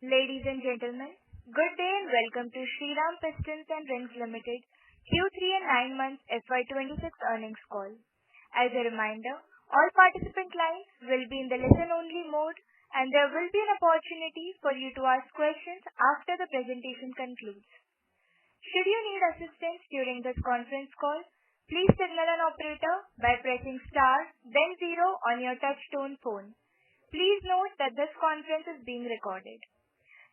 Ladies and gentlemen, good day and welcome to Shriram Pistons and Rings Limited Q3 and 9 months FY2026 earnings call. As a reminder, all participant lines will be in the listen-only mode and there will be an opportunity for you to ask questions after the presentation concludes. Should you need assistance during this conference call, please signal an operator by pressing star then 0 on your touch-tone phone. Please note that this conference is being recorded.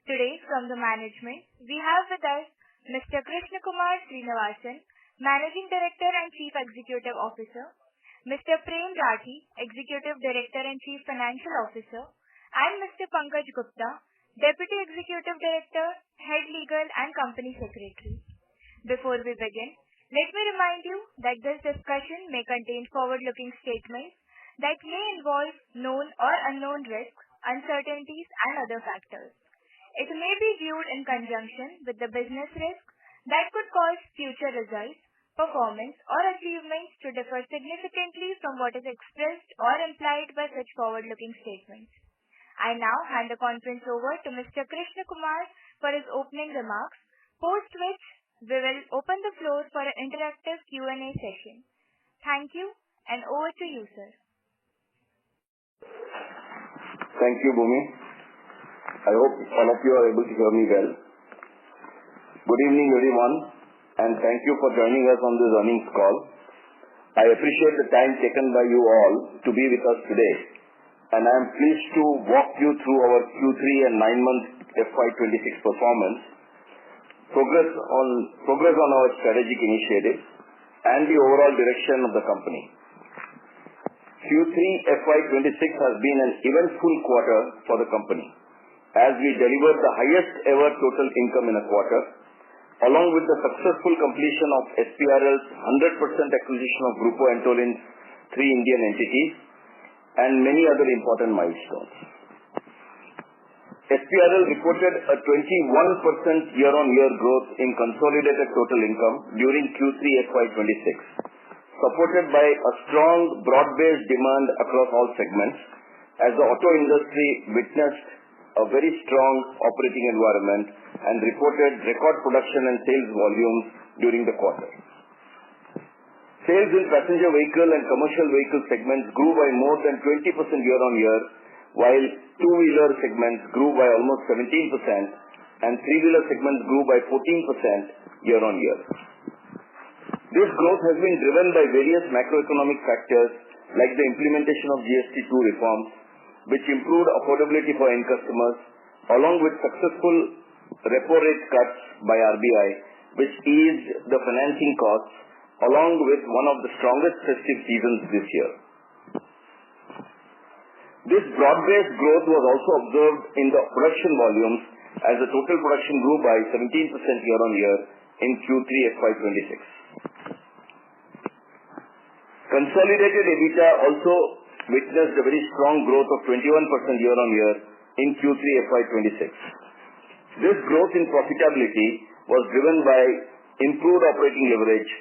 Today, from the management, we have with us Mr. Krishna Kumar Srinivasan, Managing Director and Chief Executive Officer, Mr. Prem Rathi, Executive Director and Chief Financial Officer, and Mr. Pankaj Gupta, Deputy Executive Director, Head Legal and Company Secretary. Before we begin, let me remind you that this discussion may contain forward-looking statements that may involve known or unknown risks, uncertainties, and other factors. It may be viewed in conjunction with the business risk that could cause future results, performance, or achievements to differ significantly from what is expressed or implied by such forward-looking statements. I now hand the conference over to Mr. Krishna Kumar for his opening remarks, post which we will open the floor for an interactive Q&A session. Thank you, and over to you, sir. Thank you, Bhumi. I hope all of you are able to hear me well. Good evening, everyone, and thank you for joining us on this earnings call. I appreciate the time taken by you all to be with us today, and I am pleased to walk you through our Q3 and 9-month FY26 performance, progress on our strategic initiatives, and the overall direction of the company. Q3 FY26 has been an eventful quarter for the company, as we delivered the highest ever total income in a quarter, along with the successful completion of SPRL's 100% acquisition of Grupo Antolin's 3 Indian entities, and many other important milestones. SPRL reported a 21% year-on-year growth in consolidated total income during Q3 FY26, supported by a strong broad-based demand across all segments, as the auto industry witnessed a very strong operating environment and reported record production and sales volumes during the quarter. Sales in passenger vehicle and commercial vehicle segments grew by more than 20% year-on-year, while two-wheeler segments grew by almost 17% and three-wheeler segments grew by 14% year-on-year. This growth has been driven by various macroeconomic factors like the implementation of GST 2 reforms, which improved affordability for end customers, along with successful repo rate cuts by RBI, which eased the financing costs, along with one of the strongest festive seasons this year. This broad-based growth was also observed in the production volumes, as the total production grew by 17% year-on-year in Q3 FY26. Consolidated EBITDA also witnessed a very strong growth of 21% year-on-year in Q3 FY26. This growth in profitability was driven by improved operating leverage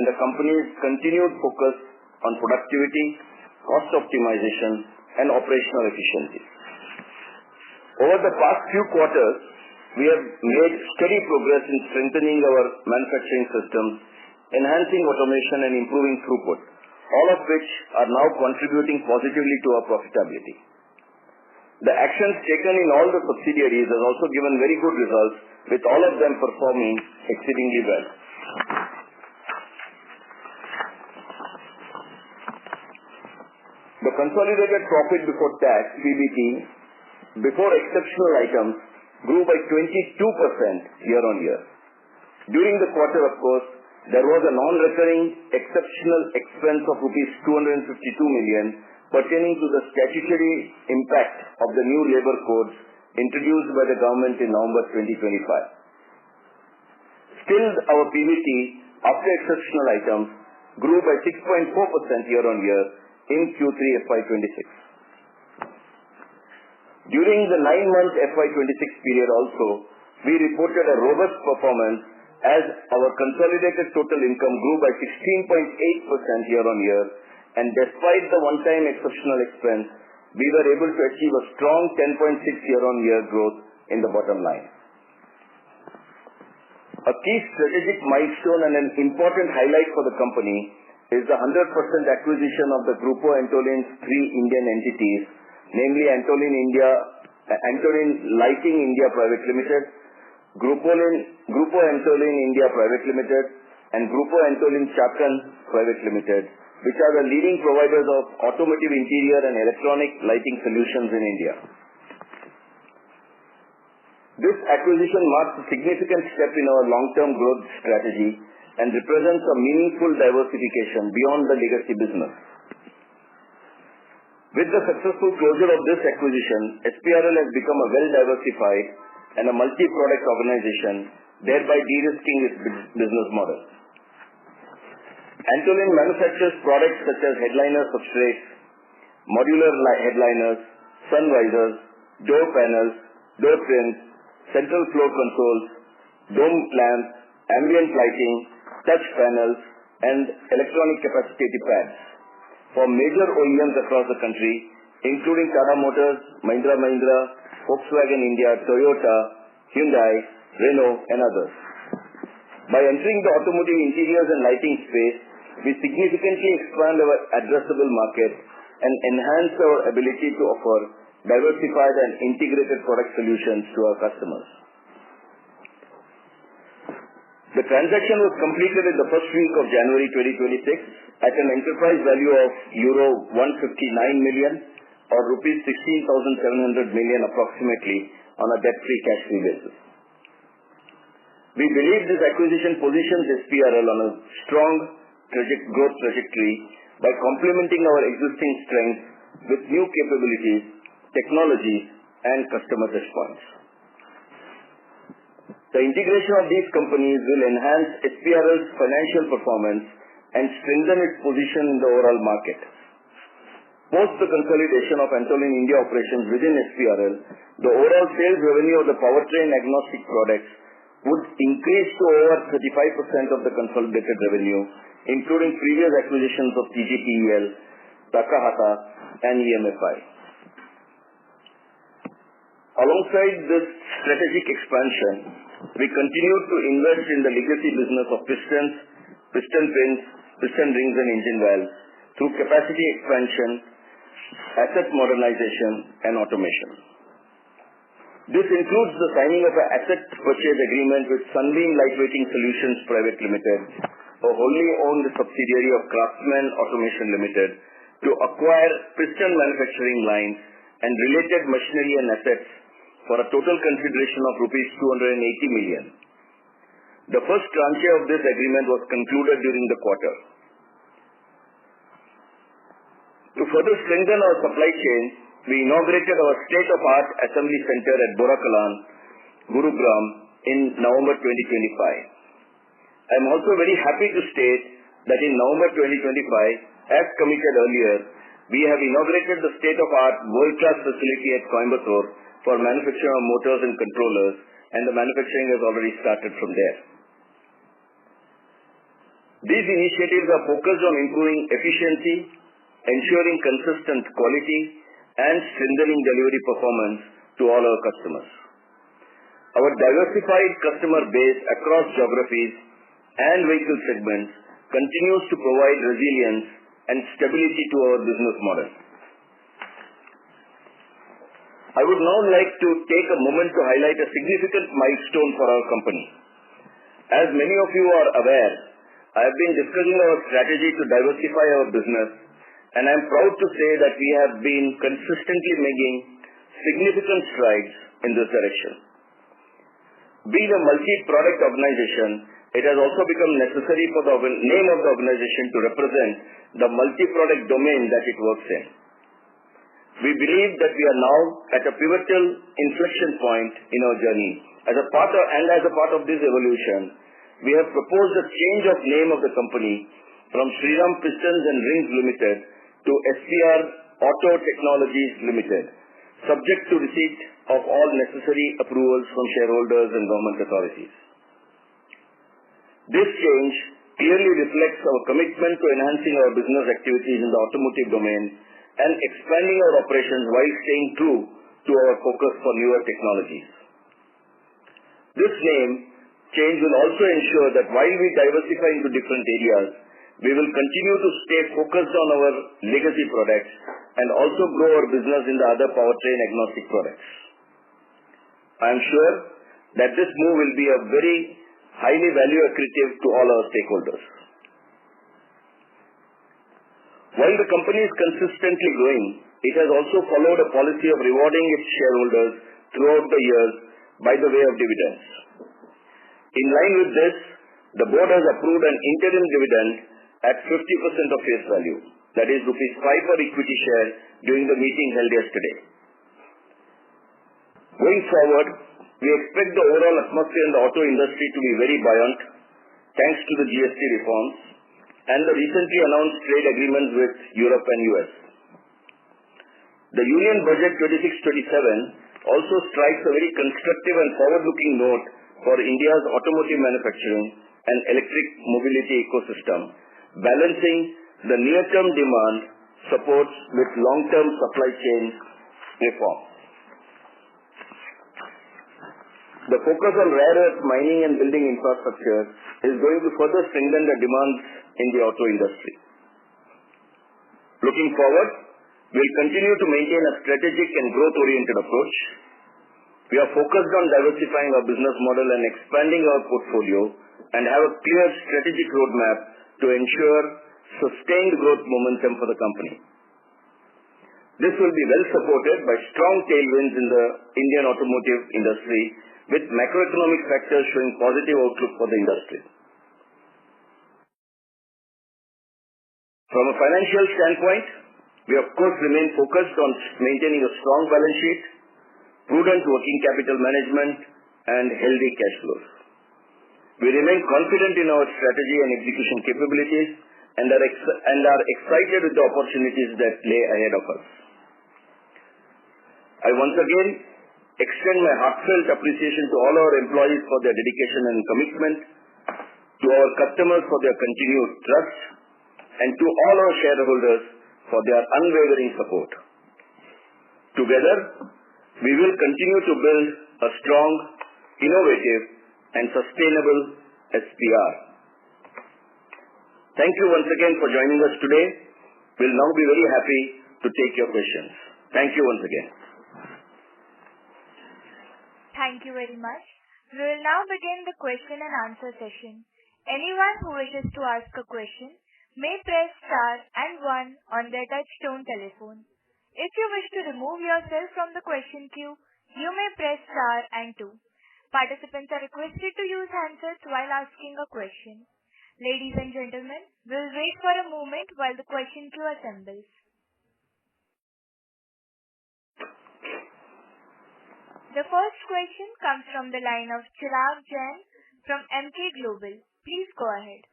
and the company's continued focus on productivity, cost optimization, and operational efficiency. Over the past few quarters, we have made steady progress in strengthening our manufacturing systems, enhancing automation and improving throughput, all of which are now contributing positively to our profitability. The actions taken in all the subsidiaries have also given very good results, with all of them performing exceedingly well. The consolidated profit before tax, PBT, before exceptional items, grew by 22% year-on-year. During the quarter, of course, there was a non-recurring exceptional expense of rupees 252 million pertaining to the statutory impact of the new labour codes introduced by the government in November 2025. Still, our PBT, after exceptional items, grew by 6.4% year-on-year in Q3 FY26. During the 9-month FY26 period also, we reported a robust performance as our consolidated total income grew by 16.8% year-on-year, and despite the one-time exceptional expense, we were able to achieve a strong 10.6% year-on-year growth in the bottom line. A key strategic milestone and an important highlight for the company is the 100% acquisition of the Grupo Antolin's three Indian entities, namely Antolin Lighting India Private Limited, Grupo Antolin India Private Limited, and Grupo Antolin Chakan Private Limited, which are the leading providers of automotive interior and electronic lighting solutions in India. This acquisition marks a significant step in our long-term growth strategy and represents a meaningful diversification beyond the legacy business. With the successful closure of this acquisition, SPRL has become a well-diversified and a multi-product organization, thereby de-risking its business model. Antolin manufactures products such as headliner substrates, modular headliners, sun visors, door panels, door trims, central floor consoles, dome lamps, ambient lighting, touch panels, and electronic capacitive pads for major OEMs across the country, including Tata Motors, Mahindra & Mahindra, Volkswagen India, Toyota, Hyundai, Renault, and others. By entering the automotive interiors and lighting space, we significantly expand our addressable market and enhance our ability to offer diversified and integrated product solutions to our customers. The transaction was completed in the first week of January 2026 at an enterprise value of euro 159 million or rupees 16,700 million approximately on a debt-free, cash-free basis. We believe this acquisition positions SPRL on a strong growth trajectory by complementing our existing strengths with new capabilities, technologies, and customer touchpoints. The integration of these companies will enhance SPRL's financial performance and strengthen its position in the overall market. Post the consolidation of Antolin India operations within SPRL, the overall sales revenue of the powertrain agnostic products would increase to over 35% of the consolidated revenue, including previous acquisitions of TGPEL, Takahata, and EMFI. Alongside this strategic expansion, we continue to invest in the legacy business of pistons, piston pins, piston rings, and engine valves through capacity expansion, asset modernization, and automation. This includes the signing of an asset purchase agreement with Sunbeam Lightweighting Solutions Private Limited, a wholly owned subsidiary of Craftsman Automation Limited, to acquire piston manufacturing lines and related machinery and assets for a total consideration of rupees 280 million. The first tranche of this agreement was concluded during the quarter. To further strengthen our supply chain, we inaugurated our state-of-art assembly center at Borakalan, Gurugram in November 2025. I am also very happy to state that in November 2025, as committed earlier, we have inaugurated the state-of-art world-class facility at Coimbatore for manufacturing of motors and controllers, and the manufacturing has already started from there. These initiatives are focused on improving efficiency, ensuring consistent quality, and strengthening delivery performance to all our customers. Our diversified customer base across geographies and vehicle segments continues to provide resilience and stability to our business model. I would now like to take a moment to highlight a significant milestone for our company. As many of you are aware, I have been discussing our strategy to diversify our business, and I am proud to say that we have been consistently making significant strides in this direction. Being a multi-product organization, it has also become necessary for the name of the organization to represent the multi-product domain that it works in. We believe that we are now at a pivotal inflection point in our journey. As a part of this evolution, we have proposed a change of name of the company from Shriram Pistons and Rings Limited to SPR Auto Technologies Limited, subject to receipt of all necessary approvals from shareholders and government authorities. This change clearly reflects our commitment to enhancing our business activities in the automotive domain and expanding our operations while staying true to our focus for newer technologies. This name change will also ensure that while we diversify into different areas, we will continue to stay focused on our legacy products and also grow our business in the other powertrain agnostic products. I am sure that this move will be a very highly value accretive to all our stakeholders. While the company is consistently growing, it has also followed a policy of rewarding its shareholders throughout the years by the way of dividends. In line with this, the board has approved an interim dividend at 50% of face value, that is rupees 5 per equity share during the meeting held yesterday. Going forward, we expect the overall atmosphere in the auto industry to be very buoyant thanks to the GST reforms and the recently announced trade agreements with Europe and US. The Union Budget 26-27 also strikes a very constructive and forward-looking note for India's automotive manufacturing and electric mobility ecosystem, balancing the near-term demand supports with long-term supply chain reform. The focus on rare earth mining and building infrastructure is going to further strengthen the demand in the auto industry. Looking forward, we will continue to maintain a strategic and growth-oriented approach. We are focused on diversifying our business model and expanding our portfolio and have a clear strategic roadmap to ensure sustained growth momentum for the company. This will be well supported by strong tailwinds in the Indian automotive industry, with macroeconomic factors showing positive outlook for the industry. From a financial standpoint, we of course remain focused on maintaining a strong balance sheet, prudent working capital management, and healthy cash flows. We remain confident in our strategy and execution capabilities and are excited with the opportunities that lay ahead of us. I once again extend my heartfelt appreciation to all our employees for their dedication and commitment, to our customers for their continued trust, and to all our shareholders for their unwavering support. Together, we will continue to build a strong, innovative, and sustainable SPR. Thank you once again for joining us today. We'll now be very happy to take your questions. Thank you once again. Thank you very much. We will now begin the question and answer session. Anyone who wishes to ask a question may press star and 1 on their touch-tone telephone. If you wish to remove yourself from the question queue, you may press star and 2. Participants are requested to use handsets while asking a question. Ladies and gentlemen, we'll wait for a moment while the question queue assembles. The first question comes from the line of Shriram from Emkay Global. Please go ahead.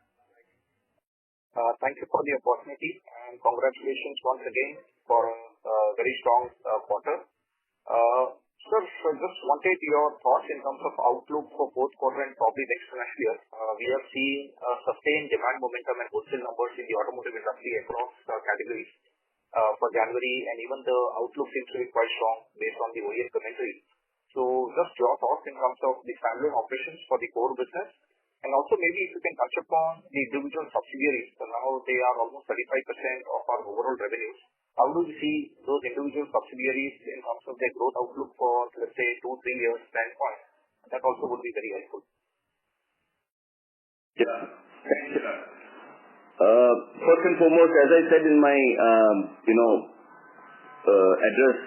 Thank you for the opportunity and congratulations once again for a very strong quarter. Sir, just wanted your thoughts in terms of outlook for fourth quarter and probably next financial year. We have seen sustained demand momentum and wholesale numbers in the automotive industry across categories for January, and even the outlook seems to be quite strong based on the OEM commentary. So just your thoughts in terms of the standalone operations for the core business, and also maybe if you can touch upon the individual subsidiaries. So now they are almost 35% of our overall revenues. How do you see those individual subsidiaries in terms of their growth outlook for, let's say, 2-3 years standpoint? That also would be very helpful. Yeah, thanks, Shriram. First and foremost, as I said in my address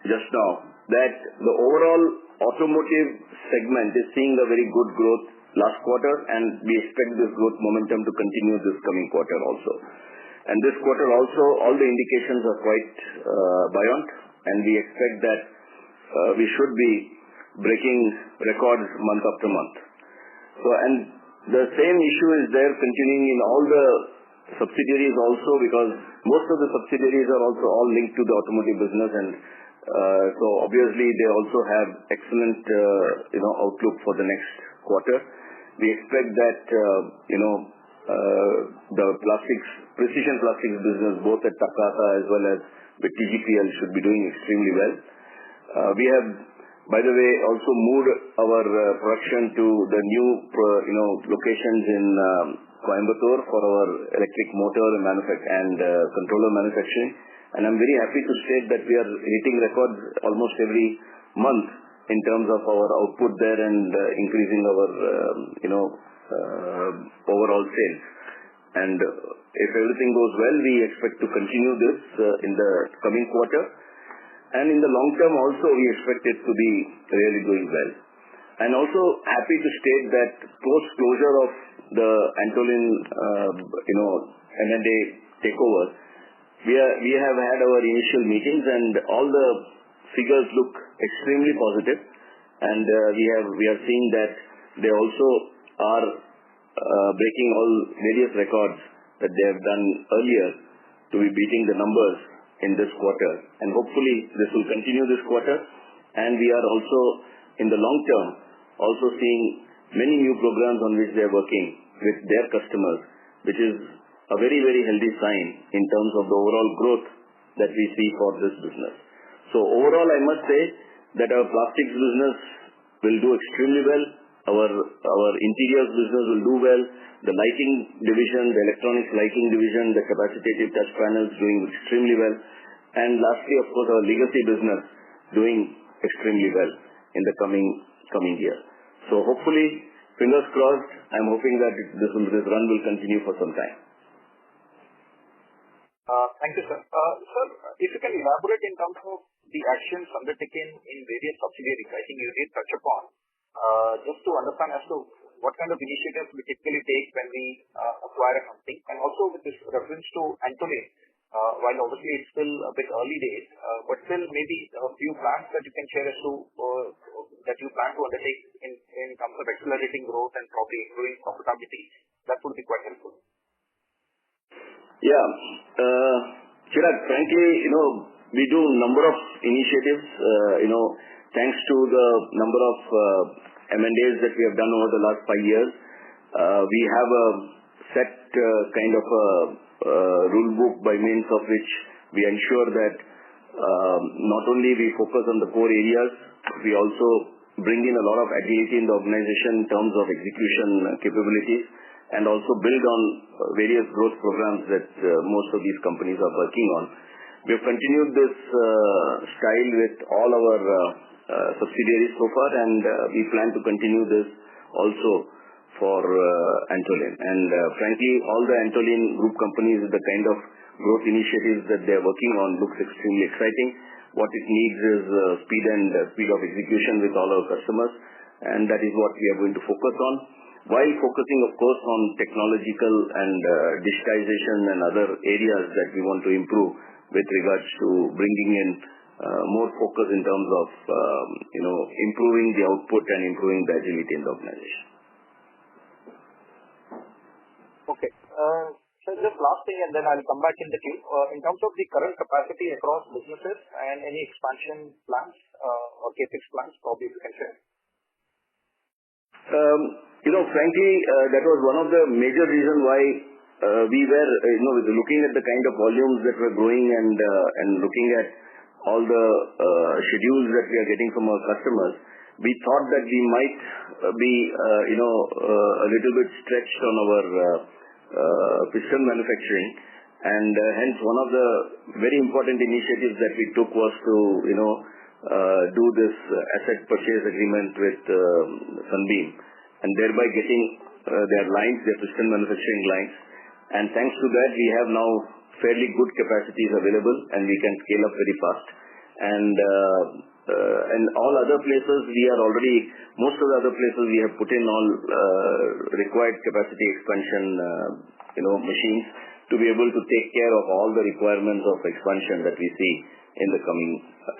just now, that the overall automotive segment is seeing a very good growth last quarter, and we expect this growth momentum to continue this coming quarter also. And this quarter also, all the indications are quite buoyant, and we expect that we should be breaking records month after month. So, and the same issue is there continuing in all the subsidiaries also, because most of the subsidiaries are also all linked to the automotive business, and so obviously they also have excellent outlook for the next quarter. We expect that the precision plastics business, both at Takata as well as with TGPL, should be doing extremely well. We have by the way, also moved our production to the new locations in Coimbatore for our electric motor and controller manufacturing. And I'm very happy to state that we are hitting records almost every month in terms of our output there and increasing our overall sales. And if everything goes well, we expect to continue this in the coming quarter. And in the long term also, we expect it to be really doing well. And also happy to state that post-closure of the Antolin, M&A takeover, we have had our initial meetings and all the figures look extremely positive. And we are seeing that they also are breaking all various records that they have done earlier to be beating the numbers in this quarter. And hopefully this will continue this quarter. And we are also in the long term also seeing many new programs on which they are working with their customers, which is a very, very healthy sign in terms of the overall growth that we see for this business. So overall, I must say that our plastics business will do extremely well. Our interiors business will do well. The lighting division, the electronics lighting division, the capacitive touch panels doing extremely well. And lastly, of course, our legacy business doing extremely well in the coming year. So hopefully, fingers crossed, I'm hoping that this run will continue for some time. Thank you, sir. Sir, if you can elaborate in terms of the actions undertaken in various subsidiaries, I think you did touch upon, just to understand as to what kind of initiatives we typically take when we acquire a company, and also with this reference to Antolin, while obviously it's still a bit early days, but still maybe a few plans that you can share as to that you plan to undertake in terms of accelerating growth and probably improving profitability, that would be quite helpful. Yeah. Chirag, frankly, we do a number of initiatives, thanks to the number of M&As that we have done over the last 5 years. We have a set kind of a rule book by means of which we ensure that not only we focus on the core areas, we also bring in a lot of agility in the organization in terms of execution capabilities, and also build on various growth programs that most of these companies are working on. We have continued this style with all our subsidiaries so far, and we plan to continue this also for Antolin. And frankly, all the Antolin group companies, the kind of growth initiatives that they are working on looks extremely exciting. What it needs is speed of execution with all our customers, and that is what we are going to focus on, while focusing, of course, on technological and digitization and other areas that we want to improve with regards to bringing in more focus in terms of improving the output and improving the agility in the organization. Okay. So just last thing, and then I'll come back in the queue. In terms of the current capacity across businesses and any expansion plans or capex plans, probably you can share. Frankly, that was one of the major reasons why we were, looking at the kind of volumes that were growing and looking at all the schedules that we are getting from our customers. We thought that we might be, a little bit stretched on our piston manufacturing, and hence one of the very important initiatives that we took was to, do this asset purchase agreement with Sunbeam, and thereby getting their piston manufacturing lines. And thanks to that, we have now fairly good capacities available, and we can scale up very fast. And all other places, most of the other places we have put in all required capacity expansion, machines to be able to take care of all the requirements of expansion that we see in the coming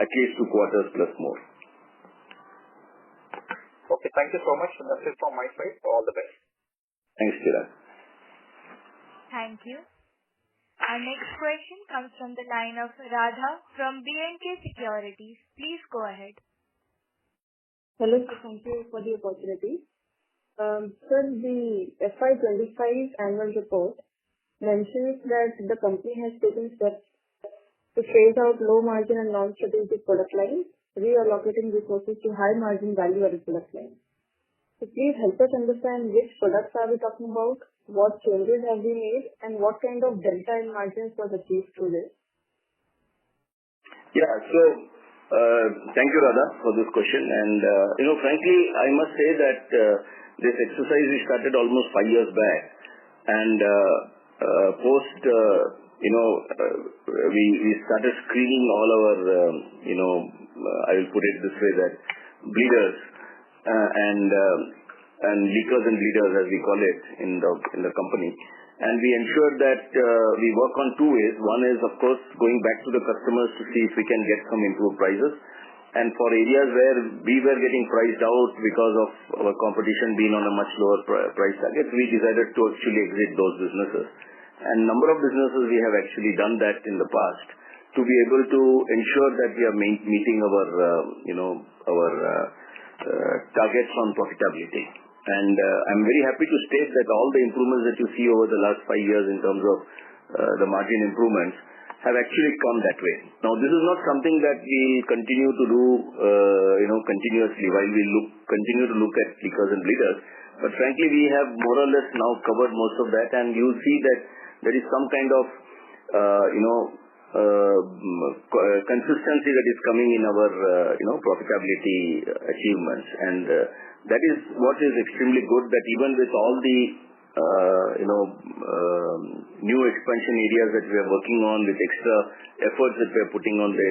at least 2 quarters plus more. Okay, thank you so much. That's it from my side. All the best. Thanks, Chirag. Thank you. Our next question comes from the line of Radha from B&K Securities. Please go ahead. Hello, sir. Thank you for the opportunity. Sir, the FY2025 annual report mentions that the company has taken steps to phase out low margin and non-strategic product lines reallocating resources to high margin value-added product lines. So please help us understand which products are we talking about, what changes have we made, and what kind of delta in margins was achieved through this. Yeah. So, thank you, Radha, for this question. And, frankly, I must say that this exercise we started almost 5 years back. And post, we started screening all our, I will put it this way, that bleeders and leakers and bleeders, as we call it in the company. And we ensured that we work on two ways. One is, of course, going back to the customers to see if we can get some improved prices. And for areas where we were getting priced out because of our competition being on a much lower price target, we decided to actually exit those businesses. And number of businesses we have actually done that in the past to be able to ensure that we are meeting our targets on profitability. And I'm very happy to state that all the improvements that you see over the last 5 years in terms of the margin improvements have actually come that way. Now, this is not something that we continue to do, continuously while we continue to look at leakers and bleeders. But frankly, we have more or less now covered most of that, and you see that there is some kind of, consistency that is coming in our, profitability achievements. And that is what is extremely good, that even with all the new expansion areas that we are working on, with extra efforts that we are putting on the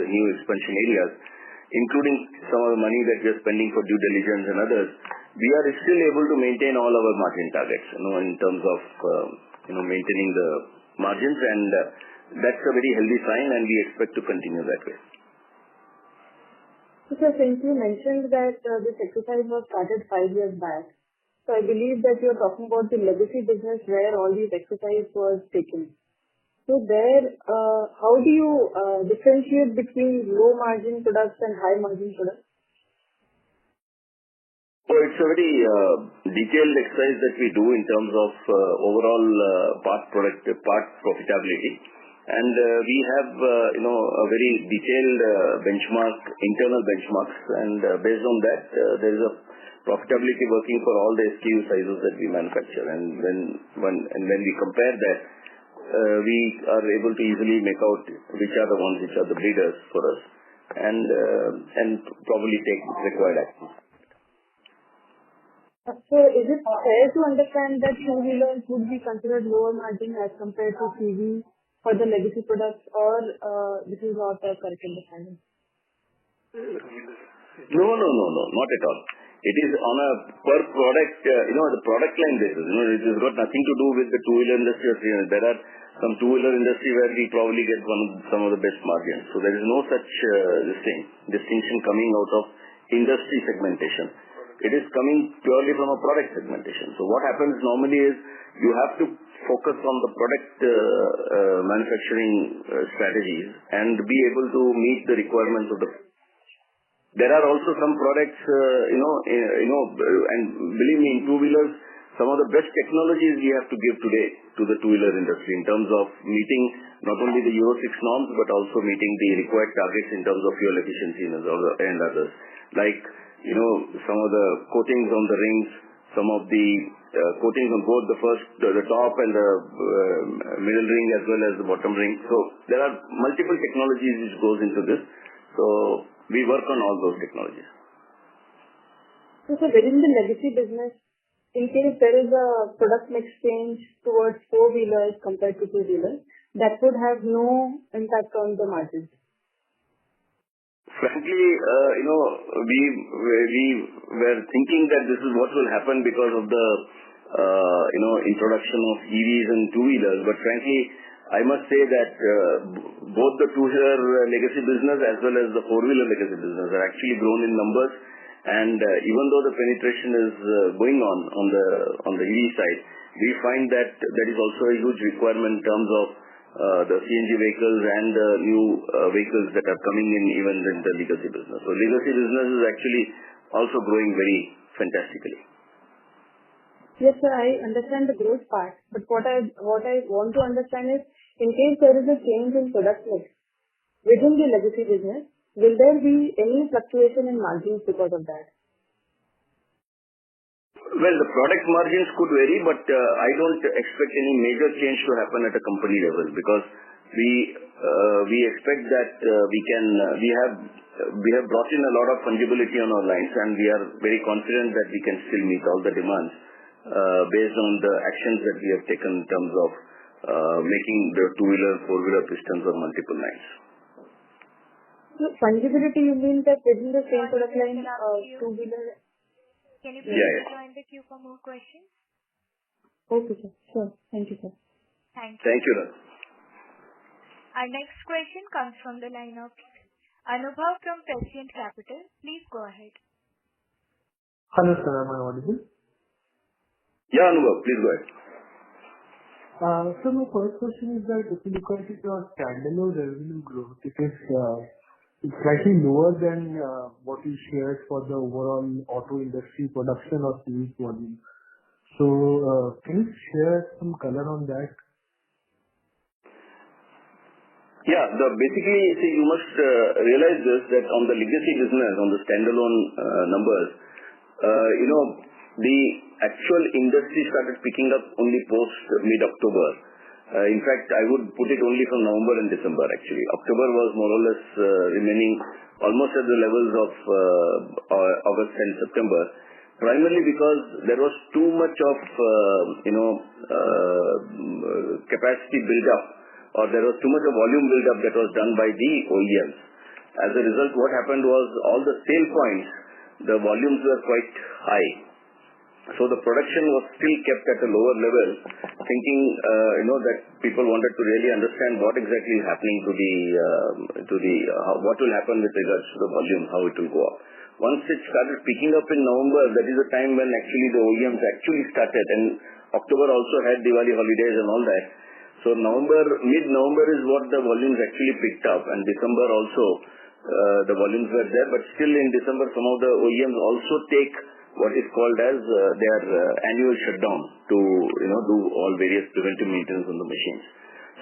new expansion areas, including some of the money that we are spending for due diligence and others, we are still able to maintain all our margin targets, in terms of maintaining the margins, and that's a very healthy sign, and we expect to continue that way. So, sir, since you mentioned that this exercise was started 5 years back, so I believe that you are talking about the legacy business where all these exercise was taken. So there, how do you differentiate between low margin products and high margin products? So it's a very detailed exercise that we do in terms of overall part profitability. And we have, a very detailed internal benchmarks, and based on that, there is a profitability working for all the SKU sizes that we manufacture. And when we compare that, we are able to easily make out which are the ones which are the bleeders for us, and probably take required action. So is it fair to understand that two-wheelers would be considered lower margin as compared to CV for the legacy products, or this is not a correct understanding? No, not at all. It is on a per product, the product line basis. It has got nothing to do with the two-wheeler industry. There are some two-wheeler industry where we probably get some of the best margins. So there is no such distinction coming out of industry segmentation. It is coming purely from a product segmentation. So what happens normally is you have to focus on the product manufacturing strategies and be able to meet the requirements of the. There are also some products, and believe me, in two-wheelers, some of the best technologies we have to give today to the two-wheeler industry in terms of meeting not only the Euro 6 norms, but also meeting the required targets in terms of fuel efficiency and others. Like, some of the coatings on the rings, some of the coatings on both the top and the middle ring as well as the bottom ring. So there are multiple technologies which goes into this. So we work on all those technologies. So within the legacy business, in case there is a product mix change towards four-wheelers compared to two-wheelers, that would have no impact on the margins. Frankly, we were thinking that this is what will happen because of the, introduction of EVs and two-wheelers. But frankly, I must say that both the two-wheeler legacy business as well as the four-wheeler legacy business are actually grown in numbers. And even though the penetration is going on the EV side, we find that there is also a huge requirement in terms of the CNG vehicles and the new vehicles that are coming in even in the legacy business. So legacy business is actually also growing very fantastically. Yes, sir, I understand the growth part, but what I want to understand is, in case there is a change in product mix within the legacy business, Will there be any fluctuation in margins because of that? Well, the product margins could vary, but I don't expect any major change to happen at a company level because we expect that we have brought in a lot of fungibility on our lines, and we are very confident that we can still meet all the demands based on the actions that we have taken in terms of making the two-wheeler, four-wheeler pistons on multiple lines. So fungibility, you mean that within the same product line, two-wheeler? Can you please join the queue for more questions? Okay, sir. Sure. Thank you, sir. Thank you. Thank you, Ram. Our next question comes from the line of Anubhav from Prescient Capital. Please go ahead. Hello, sir. Am I audible? Yeah, Anubhav, please go ahead. So my first question is that if you look at your standalone revenue growth, it is slightly lower than what you shared for the overall auto industry production or sales volume. So can you share some color on that? Yeah, basically, see, you must realize this, that on the legacy business, on the standalone numbers, the actual industry started picking up only post mid-October. In fact, I would put it only from November and December, actually. October was more or less remaining almost at the levels of August and September, primarily because there was too much of, capacity build-up, or there was too much of volume build-up that was done by the OEMs. As a result, what happened was all the sale points, the volumes were quite high. So the production was still kept at a lower level, thinking, that people wanted to really understand what exactly is happening what will happen with regards to the volume, how it will go up. Once it started picking up in November, that is the time when actually the OEMs actually started, and October also had Diwali holidays and all that. So mid-November is what the volumes actually picked up, and December also the volumes were there, but still in December some of the OEMs also take what is called as their annual shutdown to do all various preventive maintenance on the machines.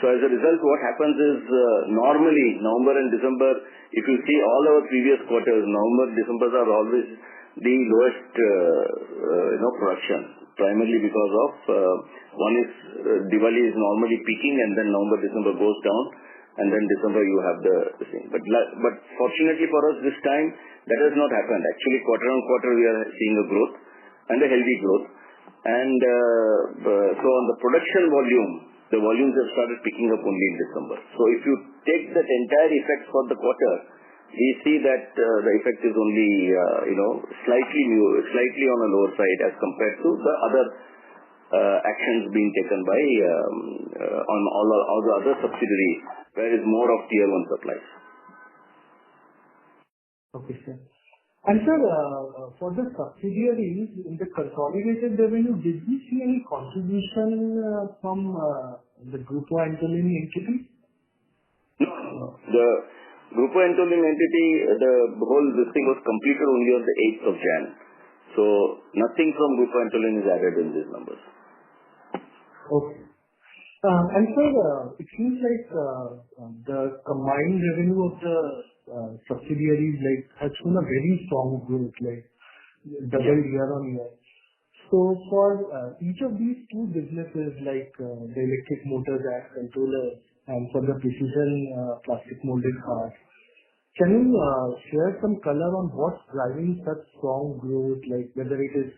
So as a result, what happens is normally November and December, if you see all our previous quarters, November, December are always the lowest production. Primarily because of one is Diwali is normally peaking, and then November, December goes down, and then December you have the same. But fortunately for us this time, that has not happened. Actually, quarter on quarter we are seeing a growth and a healthy growth. And so on the production volume, the volumes have started picking up only in December. So if you take that entire effect for the quarter, we see that the effect is only slightly on a lower side as compared to the other actions being taken by on all the other subsidiaries, where is more of tier 1 supplies. Okay, sir. And sir, for the subsidiaries in the consolidated revenue, did we see any contribution from the Grupo Antolin entity? No. The Grupo Antolin entity, the whole thing was completed only on the 8th of Jan. So nothing from Grupo Antolin is added in these numbers. Okay. And sir, it seems like the combined revenue of the subsidiaries has shown a very strong growth, double year on year. So for each of these two businesses, like the electric motors and controllers, and for the precision plastic molded parts, can you share some color on what's driving such strong growth, like whether it is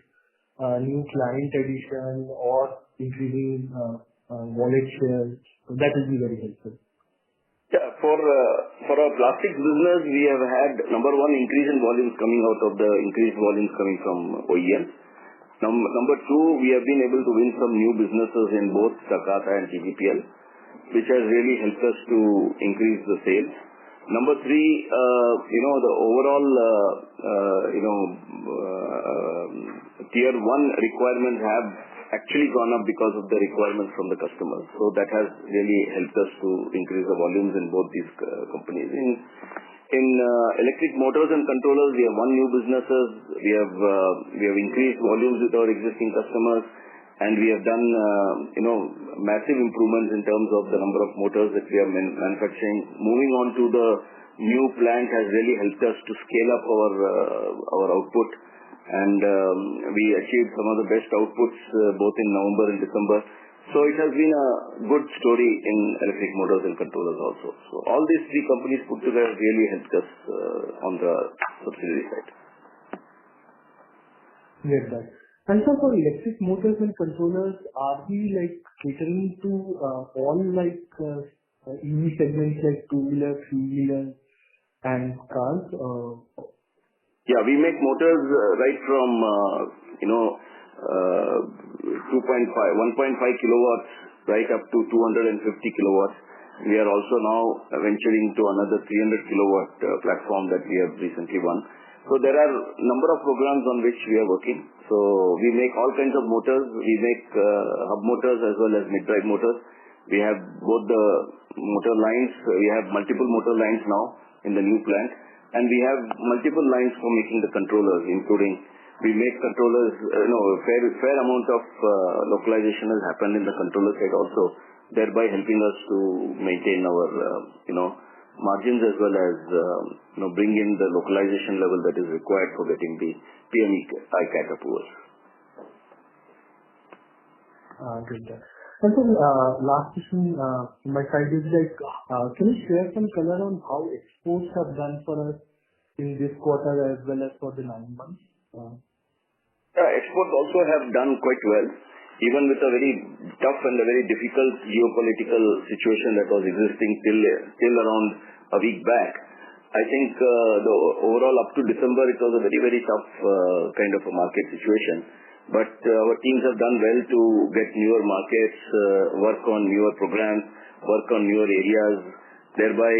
new client addition or increasing wallet share? That will be very helpful. Yeah, for our plastics business, we have had number one increase in volumes coming out of the increased volumes coming from OEMs. Number two, we have been able to win some new businesses in both Takata and TGPL, which has really helped us to increase the sales. Number three, the overall, tier 1 requirements have actually gone up because of the requirements from the customers. So that has really helped us to increase the volumes in both these companies. In electric motors and controllers, we have won new businesses. We have increased volumes with our existing customers, and we have done massive improvements in terms of the number of motors that we are manufacturing. Moving on to the new plant has really helped us to scale up our output, and we achieved some of the best outputs both in November and December. So it has been a good story in electric motors and controllers also. So all these three companies put together really helped us on the subsidiary side. Get that. And so for electric motors and controllers, are we like catering to all like EV segments like two-wheeler, three-wheeler and cars? Yeah, we make motors right from 1.5 kilowatts right up to 250 kilowatts. We are also now venturing to another 300 kilowatt platform that we have recently won. So there are number of programs on which we are working. So we make all kinds of motors. We make hub motors as well as mid-drive motors. We have both the motor lines. We have multiple motor lines now in the new plant. And we have multiple lines for making the controllers, including we make controllers, fair amount of localization has happened in the controller side also, thereby helping us to maintain our, margins as well as, bring in the localization level that is required for getting the PME ICAT approvals. Good. And so, last question on my side is like, can you share some color on how exports have done for us in this quarter as well as for the 9 months? Exports also have done quite well, even with a very tough and a very difficult geopolitical situation that was existing till around a week back. I think the overall up to December, it was a very, very tough kind of a market situation. But our teams have done well to get newer markets, work on newer programs, work on newer areas, thereby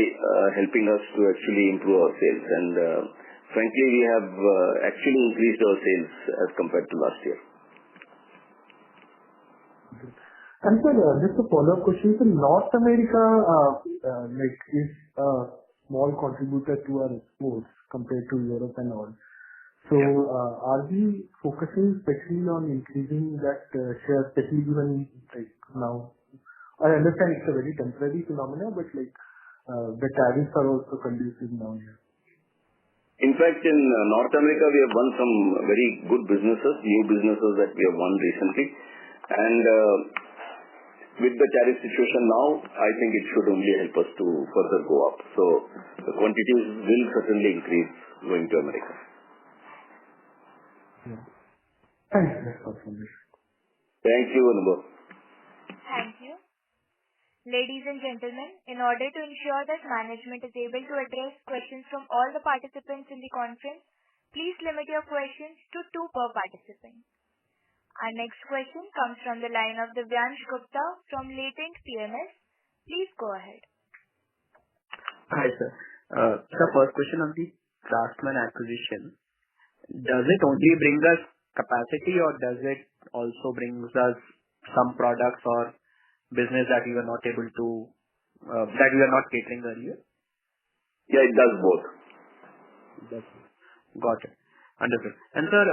helping us to actually improve our sales. And frankly, we have actually increased our sales as compared to last year. And sir, just a follow-up question. So North America is a small contributor to our exports compared to Europe and all. So are we focusing especially on increasing that share, especially even like now? I understand it's a very temporary phenomenon, but like the tariffs are also conducive now here. In fact, in North America, we have won some very good businesses, new businesses that we have won recently. And with the tariff situation now, I think it should only help us to further go up. So the quantities will certainly increase going to America. Yeah. Thanks. That's all from me. Thank you, Anubhav. Thank you. Ladies and gentlemen, in order to ensure that management is able to address questions from all the participants in the conference, please limit your questions to 2 per participant. Our next question comes from the line of Divyansh Gupta from Latent PMS. Please go ahead. Hi, sir. The first question on the Craftsman acquisition. Does it only bring us capacity or does it also bring us some products or business that we were not able to, that we were not catering earlier? Yeah, it does both. Got it. Understood. And sir,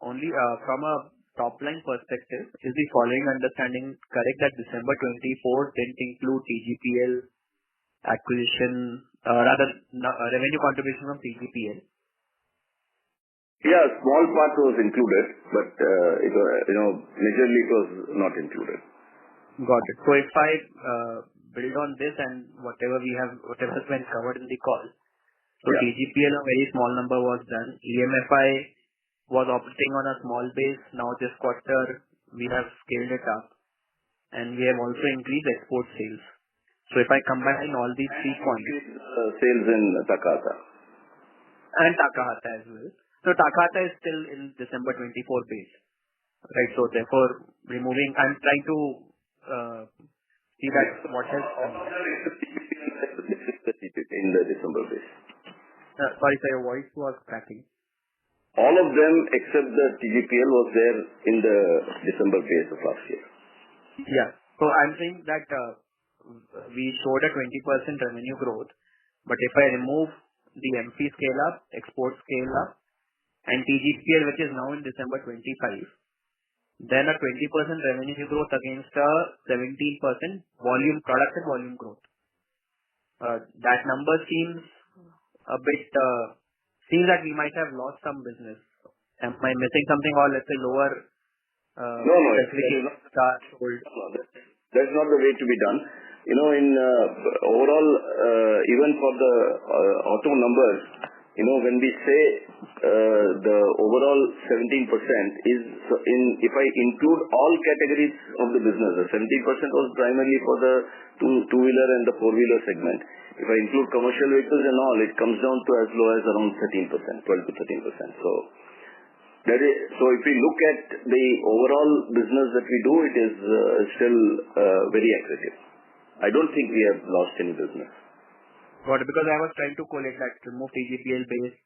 only from a top line perspective, is the following understanding correct that December 24 didn't include TGPL acquisition, revenue contribution from TGPL? Yeah, a small part was included, but majorly it was not included. Got it. So if I build on this and whatever has been covered in the call, so yeah. TGPL a very small number was done. EMFI was operating on a small base. Now this quarter we have scaled it up, and we have also increased export sales. So if I combine all these 3 points, sales in Takahata and Takahata as well. So Takahata is still in December 24 base, right? So therefore, I'm trying to see that what has in the December base. Sorry, sir, your voice was cracking. All of them except the TGPL was there in the December base of last year. Yeah. So I'm saying that we showed a 20% revenue growth, but if I remove the MP scale up, export scale up, and TGPL, which is now in December 25, then a 20% revenue growth against a 17% production volume growth. That number seems a bit seems that we might have lost some business. Am I missing something, or let's say lower No, specification sold? That's not the way to be done. In overall, even for the auto numbers, when we say the overall 17% is if I include all categories of the business, the 17% was primarily for the two-wheeler and the four-wheeler segment. If I include commercial vehicles and all, it comes down to as low as around 13%, 12 to 13%. So if we look at the overall business that we do, it is still very aggressive. I don't think we have lost any business. Got it. Because I was trying to collect that remove TGPL base,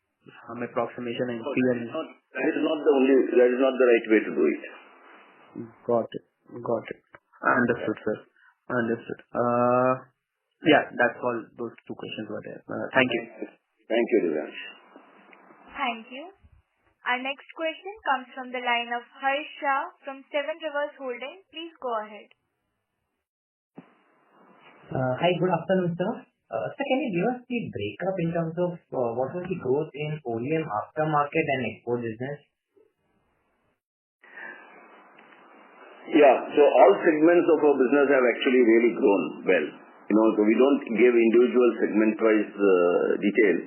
some approximation and see. That is not the right way to do it. Got it. Understood, sir. Understood. Yeah, that's all. Those two questions were there. Thank you. Thank you, Divyansh. Thank you. Our next question comes from the line of Harsh Shah from Seven Rivers Holding. Please go ahead. Hi, good afternoon, sir. Sir, can you give us the breakup in terms of what was the growth in OEM aftermarket and export business? Yeah. So all segments of our business have actually really grown well. So we don't give individual segment-wise detail,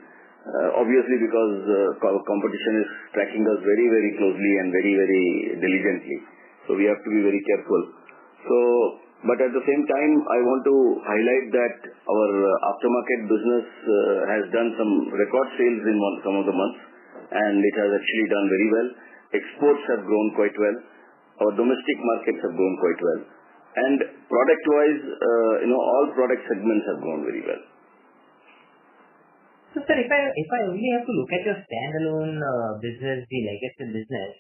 obviously because competition is tracking us very, very closely and very, very diligently. So we have to be very careful. But at the same time, I want to highlight that our aftermarket business has done some record sales in some of the months, and it has actually done very well. Exports have grown quite well. Our domestic markets have grown quite well. And product-wise, all product segments have grown very well. So, sir, if I only have to look at your standalone business, the legacy business,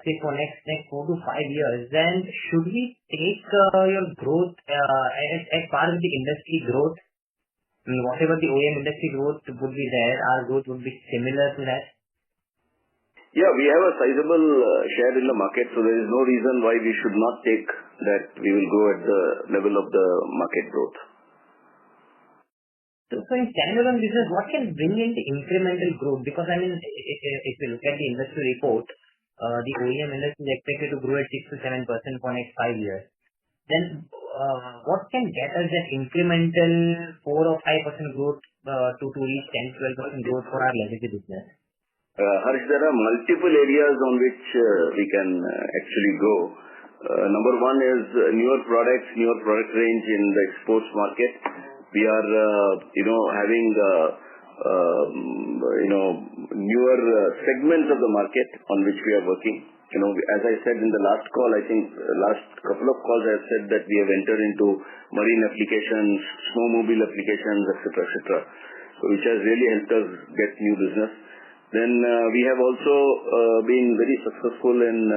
say for next 4 to 5 years, then should we take your growth as part of the industry growth? I mean, whatever the OEM industry growth would be there, our growth would be similar to that? Yeah, we have a sizable share in the market, so there is no reason why we should not take that we will grow at the level of the market growth. So in standalone business, what can bring in the incremental growth? Because I mean, if you look at the industry report, the OEM industry is expected to grow at 6 to 7% for next 5 years. Then what can get us that incremental 4 or 5% growth to reach 10-12% growth for our legacy business? Harsh, there are multiple areas on which we can actually go. Number one is newer product range in the exports market. We are, having newer segments of the market on which we are working. As I said in the last call, I think last couple of calls I have said that we have entered into marine applications, snowmobile applications, etc., which has really helped us get new business. Then we have also been very successful in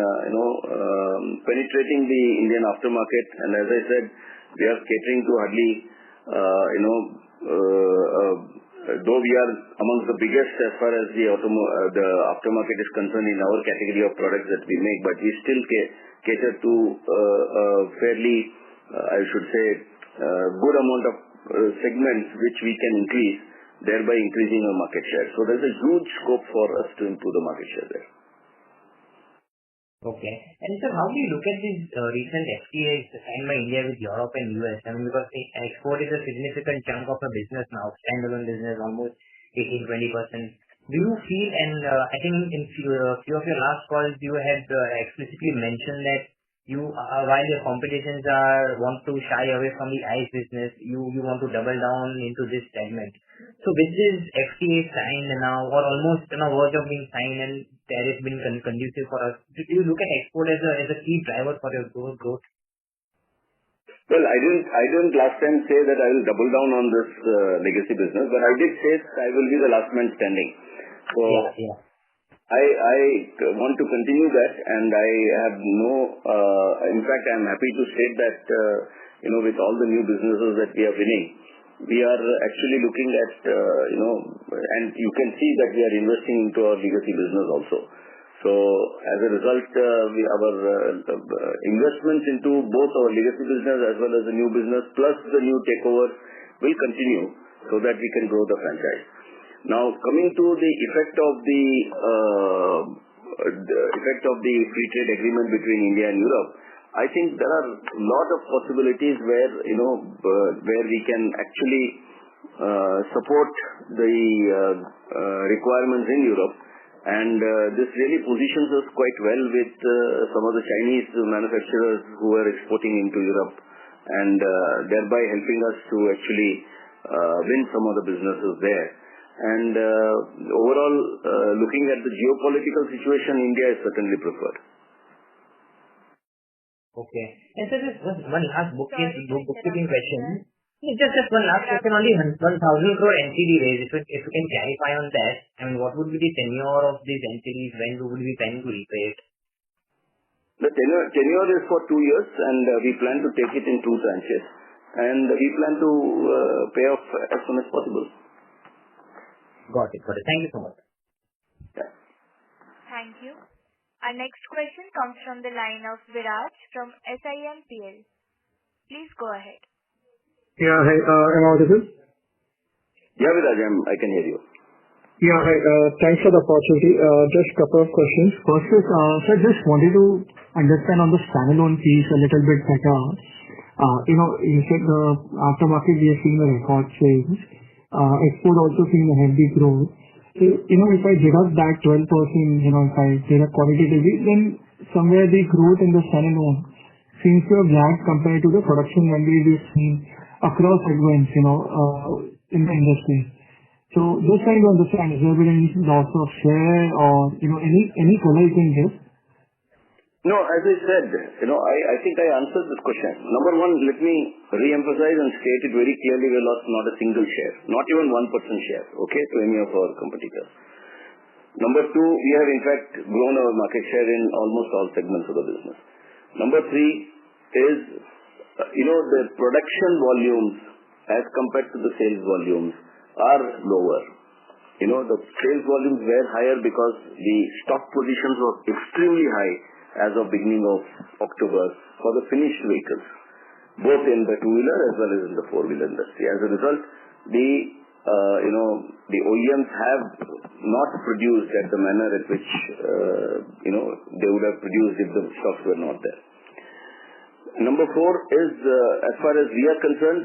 penetrating the Indian aftermarket, and as I said, we are catering to hardly though we are amongst the biggest as far as the aftermarket is concerned in our category of products that we make, but we still cater to fairly, I should say, good amount of segments which we can increase, thereby increasing our market share. So there's a huge scope for us to improve the market share there. Okay. And sir, how do you look at these recent FTAs signed by India with Europe and US? I mean, because export is a significant chunk of the business now, standalone business, almost 18-20%. Do you feel, and I think in few of your last calls, you had explicitly mentioned that while your competitions want to shy away from the ICE business, you want to double down into this segment. So with this FTA signed now, or almost on a verge of being signed, and that has been conducive for us, do you look at export as a key driver for your growth? Well, I didn't last time say that I will double down on this legacy business, but I did say I will be the last man standing. So yeah. I want to continue that, and I have in fact, I am happy to state that, with all the new businesses that we are winning, we are actually looking at, and you can see that we are investing into our legacy business also. So as a result, our investments into both our legacy business as well as the new business plus the new takeover will continue so that we can grow the franchise. Now, coming to the effect of the free trade agreement between India and Europe, I think there are a lot of possibilities where where we can actually support the requirements in Europe, and this really positions us quite well with some of the Chinese manufacturers who are exporting into Europe, and thereby helping us to actually win some of the businesses there. And overall, looking at the geopolitical situation, India is certainly preferred. Okay. And so just one last bookkeeping question. Just one last question on the 1,000 crore NCD raise. If you can clarify on that, I mean, what would be the tenure of these NCDs? When would we be planning to repay it? The tenure is for 2 years, and we plan to take it in 2 tranches, and we plan to pay off as soon as possible. Got it. Thank you so much. Yeah. Thank you. Our next question comes from the line of Viraj from SIMPL. Please go ahead. Yeah, hi. Am I audible? Yeah, Viraj, I can hear you. Yeah, hi. Thanks for the opportunity. Just a couple of questions. First is, sir, just wanted to understand on the standalone piece a little bit better. You said the aftermarket we are seeing a record sales. Export also seeing a healthy growth. So, if I deduct that 12%, if I deduct qualitatively, then somewhere the growth in the standalone seems to have lagged compared to the production number we've seen across segments, in the industry. So just trying to understand, is there been any loss of share or, any color you can give? No, as I said, I think I answered this question. Number one, let me re-emphasize and state it very clearly, we lost not a single share, not even 1% share, okay, to any of our competitors. Number two, we have in fact grown our market share in almost all segments of the business. Number three is, the production volumes as compared to the sales volumes are lower. The sales volumes were higher because the stock positions were extremely high as of beginning of October for the finished vehicles, both in the two-wheeler as well as in the four-wheeler industry. As a result, the OEMs have not produced at the manner at which they would have produced if the stocks were not there. Number four is, as far as we are concerned,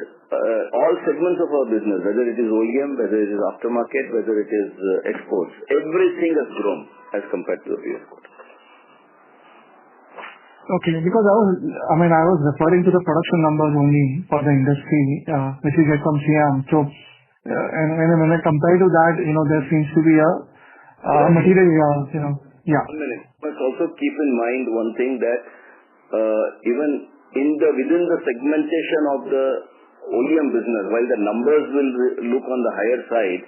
all segments of our business, whether it is OEM, whether it is aftermarket, whether it is exports, everything has grown as compared to the previous quarter. Okay, because I was referring to the production numbers only for the industry, which we get from CM. So, and when I compare to that, there seems to be a material, yeah. 1 minute. Must also keep in mind one thing that even within the segmentation of the OEM business, while the numbers will look on the higher side,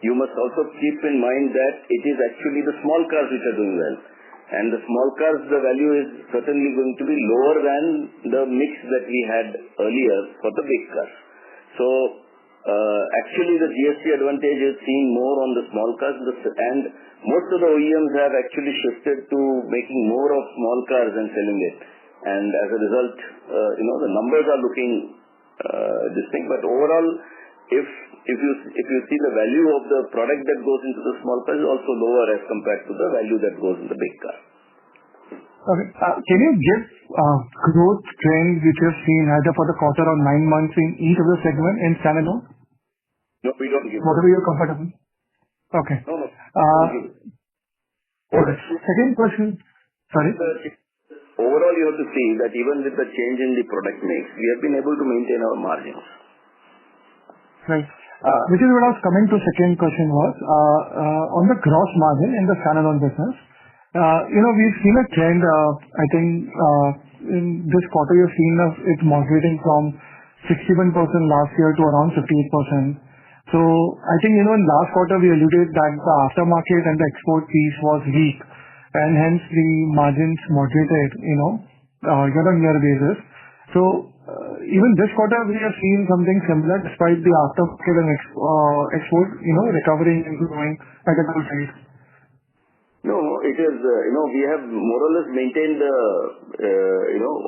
you must also keep in mind that it is actually the small cars which are doing well. And the small cars, the value is certainly going to be lower than the mix that we had earlier for the big cars. So, actually the GST advantage is seen more on the small cars, and most of the OEMs have actually shifted to making more of small cars and selling it. And as a result, the numbers are looking distinct. But overall, if you see the value of the product that goes into the small car is also lower as compared to the value that goes in the big car. Okay. Can you give growth trends which you have seen either for the quarter or 9 months in each of the segment in standalone? No, we don't give. Whatever you're comfortable. Okay. No. Okay. Second question. Sorry. Overall, you have to see that even with the change in the product mix, we have been able to maintain our margins. Right. Which is what I was coming to. Second question was on the gross margin in the standalone business. We've seen a trend. I think in this quarter you've seen it moderating from 61% last year to around 58%. So I think in last quarter we alluded that the aftermarket and the export piece was weak, and hence the margins moderated. Year-on-year basis. So even this quarter we have seen something similar despite the aftermarket and export, recovering and growing at a good rate. No, it is, we have more or less maintained the,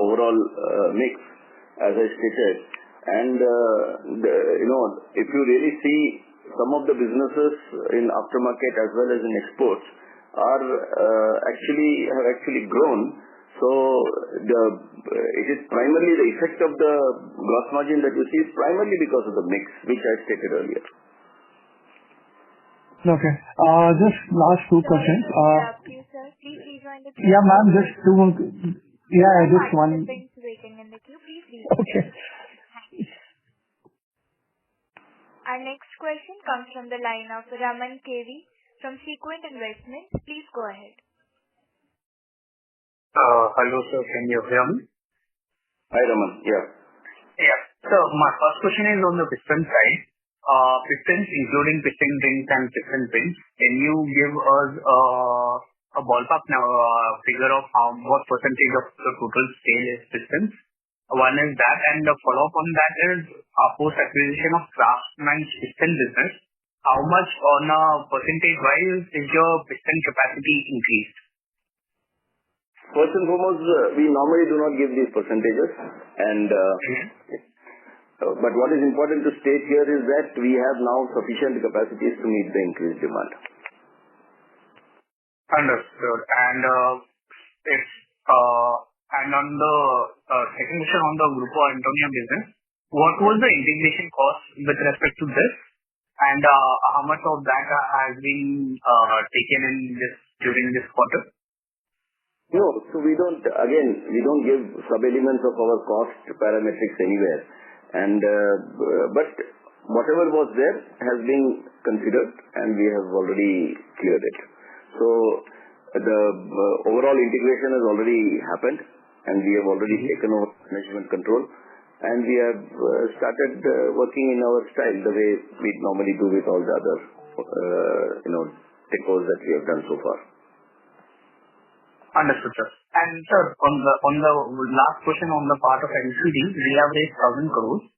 overall mix, as I stated. And, if you really see some of the businesses in aftermarket as well as in exports have actually grown. So it is primarily the effect of the gross margin that you see is primarily because of the mix, which I stated earlier. Okay. Just last two questions. Please rejoin the queue. Yeah, ma'am, just two more. Yeah, just one. Waiting in the queue. Please rejoin. Okay. Our next question comes from the line of Raman KV from Sequent Investments. Please go ahead. Hello, sir. Can you hear me? Hi, Raman. Yeah. Yeah. So my first question is on the piston side. Pistons, including piston rings and piston pins. Can you give us a ballpark figure of what percentage of the total sale is pistons? One is that, and the follow-up on that is post-acquisition of Craftsman's piston business. How much on a percentage-wise is your piston capacity increased? First and foremost, we normally do not give these percentages, and but what is important to state here is that we have now sufficient capacities to meet the increased demand. Understood. And on the second question on the Grupo Antonia business, what was the integration cost with respect to this, and how much of that has been taken in during this quarter? No, so we don't give sub-elements of our cost parametrics anywhere. And but whatever was there has been considered, and we have already cleared it. So the overall integration has already happened, and we have already taken over management control, and we have started working in our style the way we normally do with all the other takeovers that we have done so far. Understood, sir. And sir, on the last question on the part of NCD, we have raised 1,000 crores.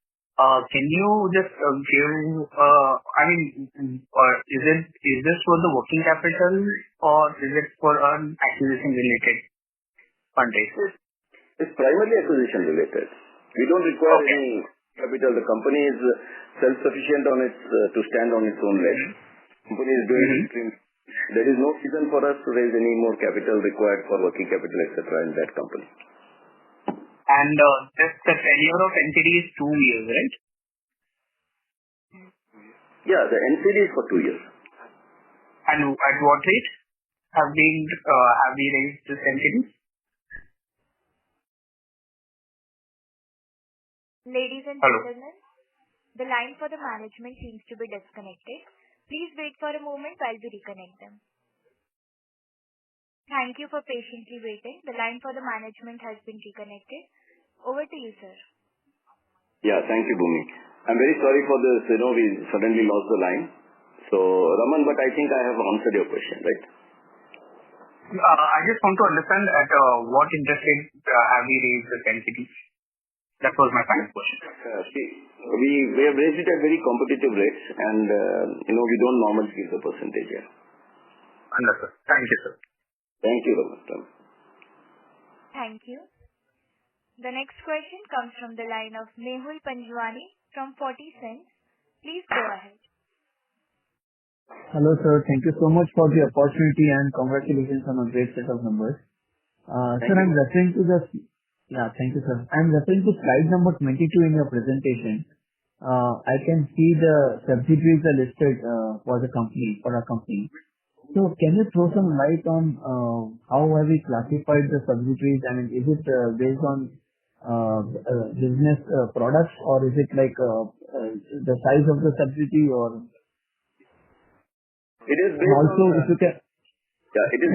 Can you just give, is this for the working capital or is it for an acquisition related fundraise? It's primarily acquisition related. We don't require any capital. The company is self-sufficient to stand on its own legs. Company is doing extremely. There is no reason for us to raise any more capital required for working capital, etc. in that company. And the tenure of NCD is 2 years, right? Yeah, the NCD is for 2 years. And at what rate have we raised this NCD? Ladies and gentlemen, the line for the management seems to be disconnected. Please wait for a moment while we reconnect them. Thank you for patiently waiting. The line for the management has been reconnected. Over to you, sir. Yeah, thank you, Bhumi. I'm very sorry for this. We suddenly lost the line. So, Raman, but I think I have answered your question, right? I just want to understand at what interest rate have we raised this NCD? That was my final question. We have raised it at very competitive rates, and we don't normally give the percentage here. Understood. Thank you, sir. Thank you, Raman. Thank you. The next question comes from the line of Mehul Panjwani from 40 Cents. Please go ahead. Hello, sir. Thank you so much for the opportunity and congratulations on a great set of numbers. Sir, I'm referring to thank you, sir. I'm referring to slide number 22 in your presentation. I can see the subsidiaries are listed for our company. So can you throw some light on how have we classified the subsidiaries? I mean, is it based on business products, or is it like the size of the subsidiary, or? It is based also, if you can. Yeah, it is.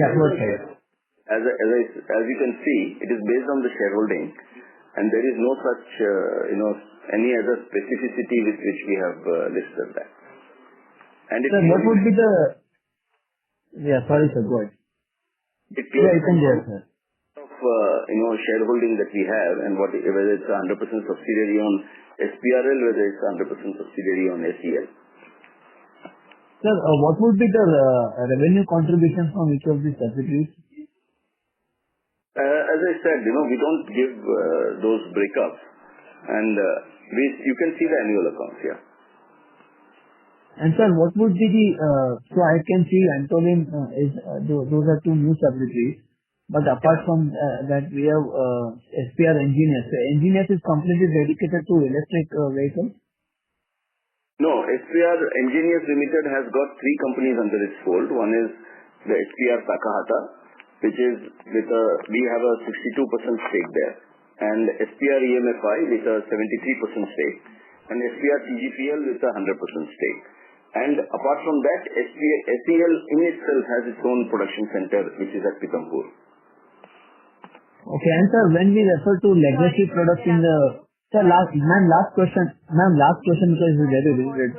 As you can see, it is based on the shareholding, and there is no such any other specificity with which we have listed that. And sir, what would be the? Yeah, sorry, sir. Go ahead. You can go ahead, sir. Of shareholding that we have, and whether it's 100% subsidiary on SPRL, whether it's 100% subsidiary on SEL. Sir, what would be the revenue contribution from each of these subsidiaries? As I said, we don't give those breakups, and you can see the annual accounts, yeah. And sir, what would be the, so I can see Antolin is, those are two new subsidiaries. But apart from that, we have SPR Engineers. So Engineers is completely dedicated to electric vehicles? No, SPR Engineers Limited has got three companies under its fold. One is the SPR Takahata, which is we have a 62% stake there, and SPR EMFI with a 73% stake, and SPR TGPL with a 100% stake. And apart from that, SEL in itself has its own production center, which is at Pithampur. Okay, and sir, when we refer to legacy products in the... Sir, last question because it's very related.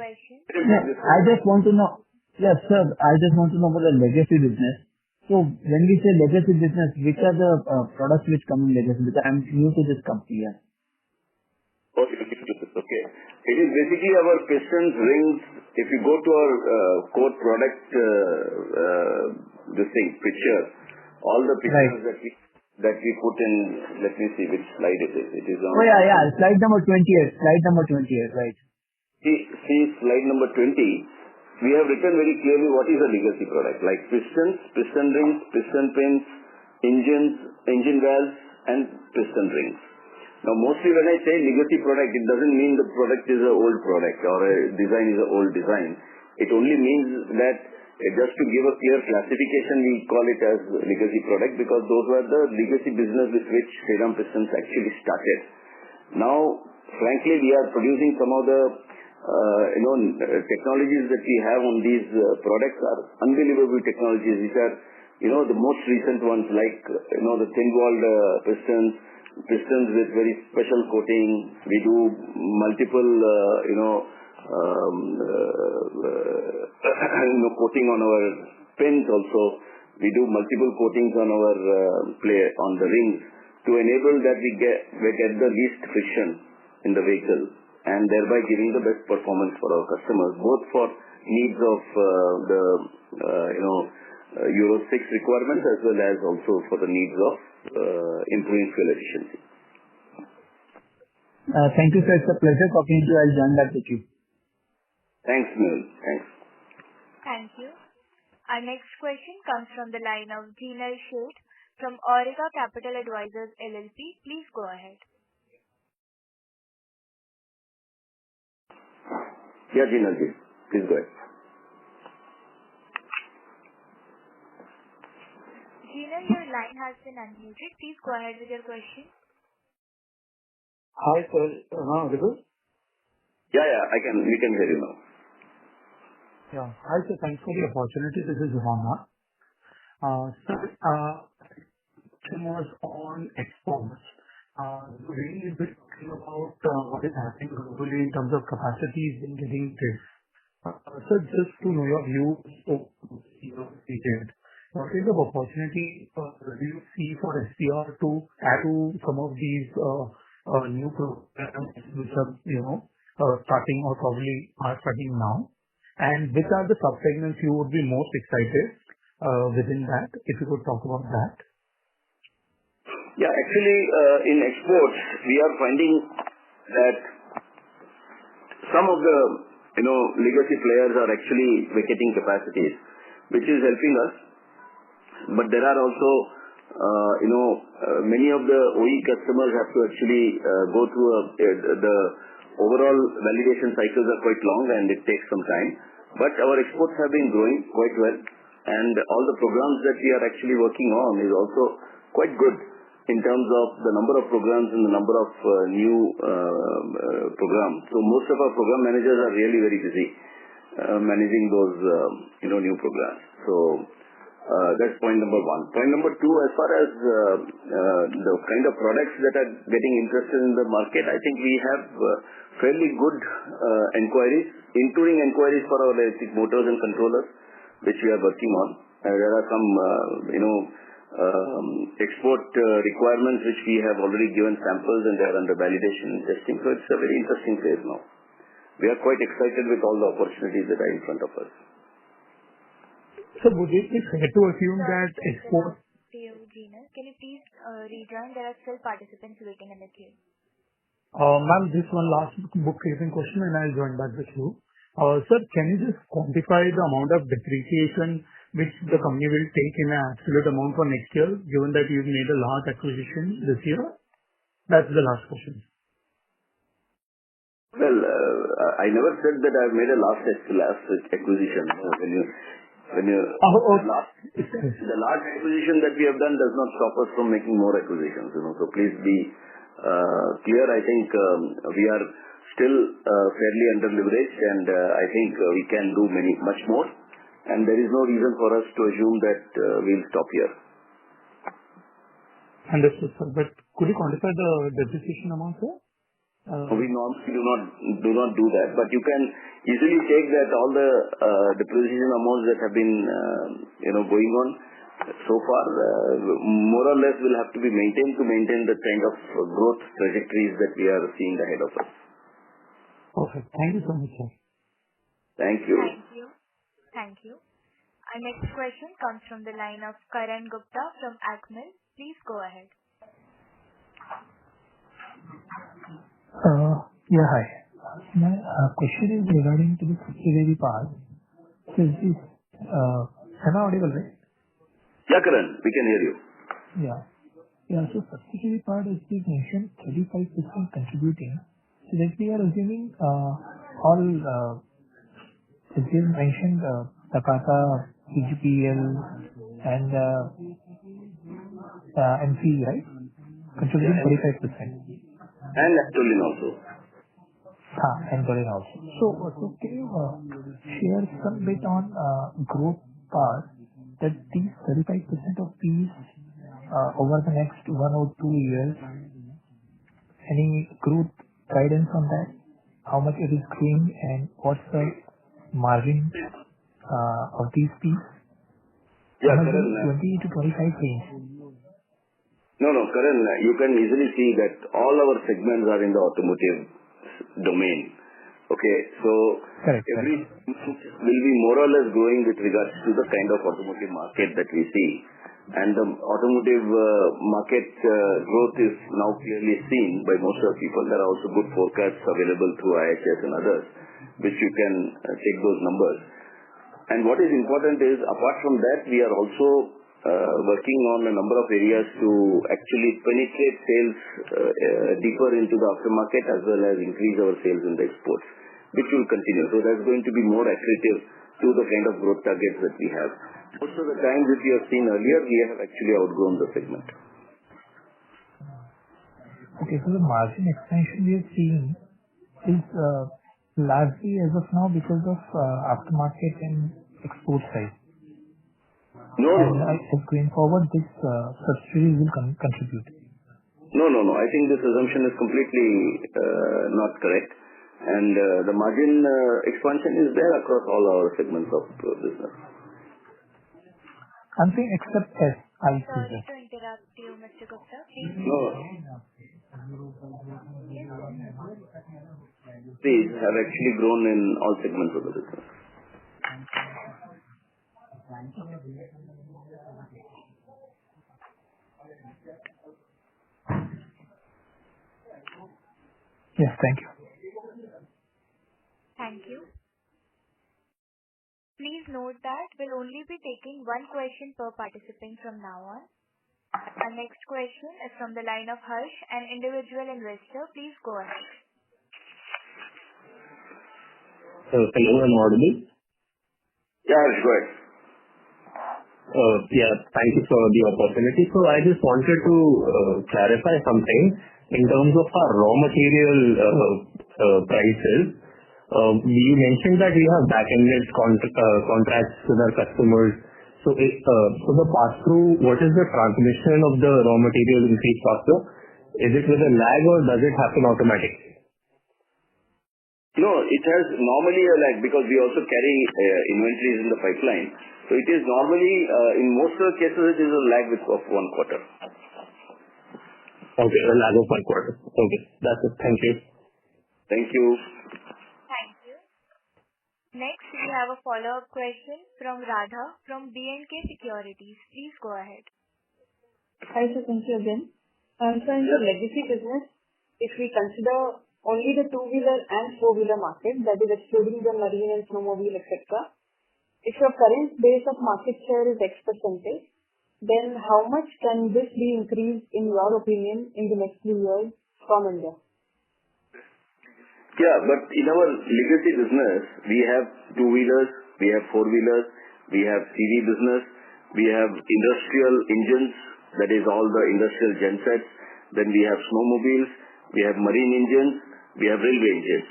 I just want to know... Yes, sir, I just want to know about the legacy business. So, when we say legacy business, which are the products which come in legacy? Because I'm new to this company, yeah. Okay. It is basically our pistons, rings. If you go to our core product, picture, all the pictures that we put in, let me see which slide it is. It is on... Oh, yeah. Slide number 28. Right. See slide number 20. We have written very clearly what is a legacy product, like pistons, piston rings, piston pins, engines, engine valves, and piston rings. Now, mostly when I say legacy product, it doesn't mean the product is an old product or a design is an old design. It only means that just to give a clear classification, we call it as legacy product because those were the legacy business with which Shriram Pistons actually started. Now, frankly, we are producing some of the technologies that we have on these products are unbelievable technologies, which are, the most recent ones like, the thin-walled pistons with very special coating. We do multiple, coating on our pins also. We do multiple coatings on our on the rings to enable that we get the least friction in the vehicle and thereby giving the best performance for our customers, both for needs of the Euro 6 requirements as well as also for the needs of improving fuel efficiency. Thank you, sir. It's a pleasure talking to you. I'll join back with you. Thanks, Mel. Thanks. Thank you. Our next question comes from the line of Jinal Sheth from Auriga Capital Advisors LLP. Please go ahead. Yeah, Jinal ji. Please go ahead. Jinal, your line has been unmuted. Please go ahead with your question. Hi, sir. Am I audible? Yeah, we can hear you now. Yeah. Hi, sir. Thanks for the opportunity. This is Rama. Sir, question was on exports. Really a bit talking about what is happening globally in terms of capacities in getting this. Sir, just to know your views of what kind of opportunity do you see for SPR to add to some of these new programs which are, starting or probably are starting now? And which are the sub-segments you would be most excited within that, if you could talk about that? Yeah, actually, in exports, we are finding that some of the, legacy players are actually vacating capacities, which is helping us. But there are also, many of the OE customers have to actually go through the overall validation cycles are quite long and it takes some time. But our exports have been growing quite well, and all the programs that we are actually working on is also quite good in terms of the number of programs and the number of new programs. So most of our program managers are really very busy managing those new programs. So that's point number one. Point number two, as far as the kind of products that are getting interested in the market, I think we have fairly good inquiries, including inquiries for our electric motors and controllers, which we are working on. There are some, export requirements which we have already given samples and they are under validation and testing. So it's a very interesting phase now. We are quite excited with all the opportunities that are in front of us. So would it be fair to assume that export... Can you please rejoin? There are still participants waiting in the queue. Ma'am, this one last bookkeeping question and I'll join back with you. Sir, can you just quantify the amount of depreciation which the company will take in an absolute amount for next year, given that you've made a large acquisition this year? That's the last question. Well, I never said that I've made a last acquisition. The large acquisition that we have done does not stop us from making more acquisitions. So please be clear. I think we are still fairly under-leveraged, and I think we can do much more. And there is no reason for us to assume that we'll stop here. Understood, sir. But could you quantify the depreciation amount, sir? We normally do not do that, but you can easily take that all the depreciation amounts that have been going on so far, more or less will have to be maintained to maintain the kind of growth trajectories that we are seeing ahead of us. Perfect. Thank you so much, sir. Thank you. Thank you. Our next question comes from the line of Karan Gupta from Acmel. Please go ahead. Yeah, hi. My question is regarding to the subsidiary part. So am I audible, right? Yeah, Karan, we can hear you. Yeah. So subsidiary part is being mentioned 35% contributing. So that we are assuming all as you mentioned Takata, CGPL and MC, right? Contributing 35%. And Actolin also. And Actolin also. So can you share some bit on growth part that these 35% of these over the next 1 or 2 years, any growth guidance on that? How much it is growing and what's the margin of these pieces? Yeah, Karan. 20 to 25 range. No, Karan, you can easily see that all our segments are in the automotive domain. Okay, so every will be more or less growing with regards to the kind of automotive market that we see. And the automotive market growth is now clearly seen by most of the people. There are also good forecasts available through IHS and others, which you can check those numbers. And what is important is, apart from that, we are also working on a number of areas to actually penetrate sales deeper into the aftermarket as well as increase our sales in the exports, which will continue. So that's going to be more accretive to the kind of growth targets that we have. Most of the times, if you have seen earlier, we have actually outgrown the segment. Okay, so the margin expansion we are seeing is largely as of now because of aftermarket and export side. No. And going forward, this subsidiary will contribute. No. I think this assumption is completely not correct. And the margin expansion is there across all our segments of business. I'm saying except S, I see. Sorry to interrupt you, Mr. Gupta. No. These have actually grown in all segments of the business. Yes, thank you. Thank you. Please note that we'll only be taking one question per participant from now on. Our next question is from the line of Harsh, an individual investor. Please go ahead. Hello, I'm audible? Yeah, Harsh, go ahead. Thank you for the opportunity. So I just wanted to clarify something in terms of our raw material prices. You mentioned that we have back-ended contracts with our customers. So the pass-through, what is the transmission of the raw material increase faster? Is it with a lag or does it happen automatically? No, it has normally a lag because we also carry inventories in the pipeline. So it is normally, in most of the cases, it is a lag of 1 quarter. Okay, a lag of 1 quarter. Okay, that's it. Thank you. Thank you. Thank you. Next, we have a follow-up question from Radha from B&K Securities. Please go ahead. Hi, sir. Thank you again. So in the legacy business, if we consider only the two-wheeler and four-wheeler market, that is excluding the marine and snowmobile, etc. If your current base of market share is X percentage, then how much can this be increased in your opinion in the next few years from India? Yeah, but in our legacy business, we have two-wheelers, we have four-wheelers, we have CV business, we have industrial engines, that is all the industrial gensets, then we have snowmobiles, we have marine engines, we have railway engines.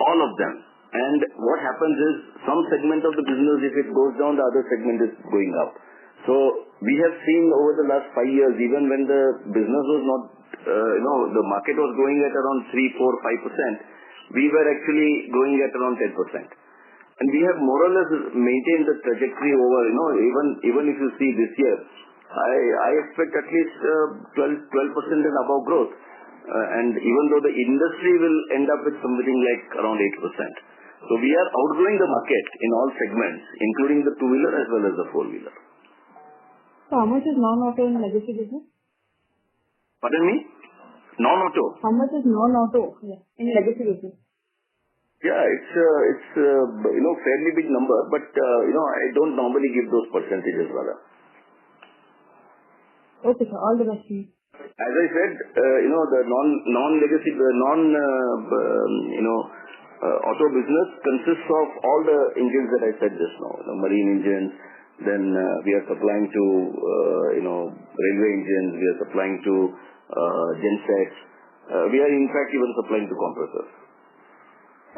All of them. And what happens is, some segment of the business, if it goes down, the other segment is going up. So, we have seen over the last 5 years, even when the business was not, the market was growing at around 3, 4, 5%, we were actually growing at around 10%. And we have more or less maintained the trajectory over, even if you see this year, I expect at least 12% and above growth. And even though the industry will end up with something like around 8%. So we are outgrowing the market in all segments, including the two-wheeler as well as the four-wheeler. So how much is non-auto in legacy business? Pardon me? Non-auto? How much is non-auto in legacy business? Yeah, it's fairly big number, but I don't normally give those percentages, rather. Okay, sir. All the best to you. As I said, the non-legacy, auto business consists of all the engines that I said just now, the marine engines. Then we are supplying to, railway engines. We are supplying to gensets. We are in fact even supplying to compressors.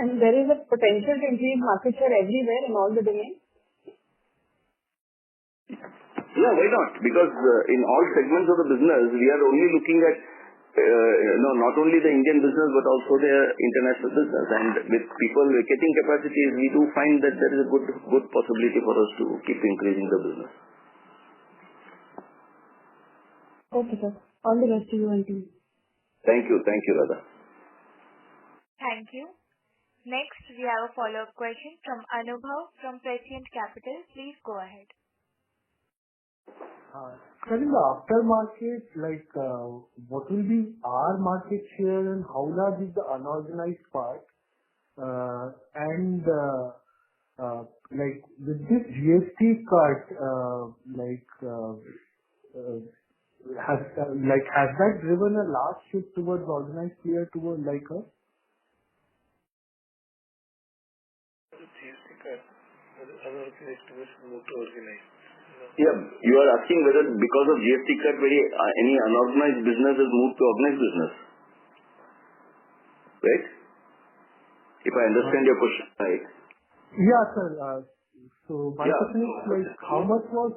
And there is a potential to increase market share everywhere in all the domains? Yeah, why not? Because in all segments of the business, we are only looking at not only the Indian business but also the international business. And with people vacating capacities, we do find that there is a good possibility for us to keep increasing the business. Okay, sir. All the best to you and team. Thank you, Radha. Thank you. Next, we have a follow-up question from Anubhav from Prescient Capital. Please go ahead. Sir, in the aftermarket, what will be our market share and how large is the unorganized part? And with this GST cut, has that driven a large shift towards organized player towards like us? GST cut, unorganized towards more to organized. Yeah, you are asking whether because of GST cut, any unorganized business has moved to organized business, right? If I understand your question right. Yeah, sir. So my question is how much was?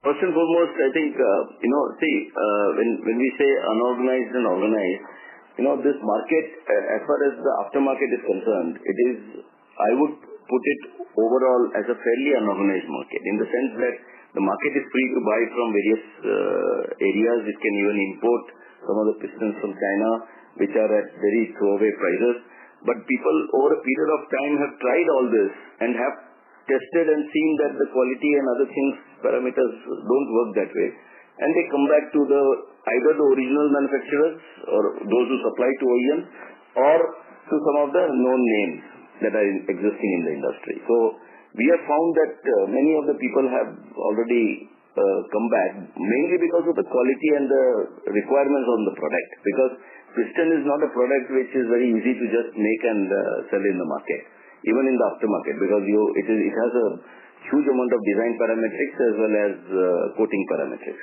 First and foremost, I think when we say unorganized and organized, this market, as far as the aftermarket is concerned, I would put it overall as a fairly unorganized market, in the sense that the market is free to buy from various areas. It can even import some of the pistons from China, which are at very throwaway prices. But people over a period of time have tried all this and have tested and seen that the quality and other things, parameters don't work that way. And they come back to either the original manufacturers or those who supply to OEMs, or to some of the known names that are existing in the industry. So we have found that many of the people have already come back, mainly because of the quality and the requirements on the product. Because piston is not a product which is very easy to just make and sell in the market, even in the aftermarket, because it has a huge amount of design parametrics as well as coating parametrics.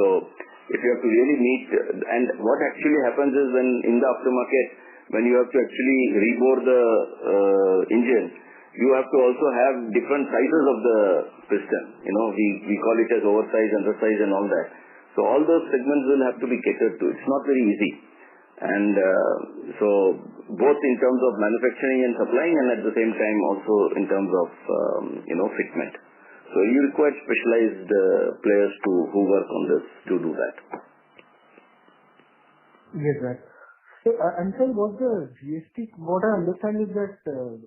So if you have to really meet, and what actually happens is when in the aftermarket, when you have to actually rebore the engine, you have to also have different sizes of the piston. We call it as oversize, undersize and all that. So all those segments will have to be catered to. It's not very easy. And so both in terms of manufacturing and supplying, and at the same time also in terms of fitment. So you require specialized players who work on this to do that. Yes, right. So, and sir, what the GST, what I understand is that the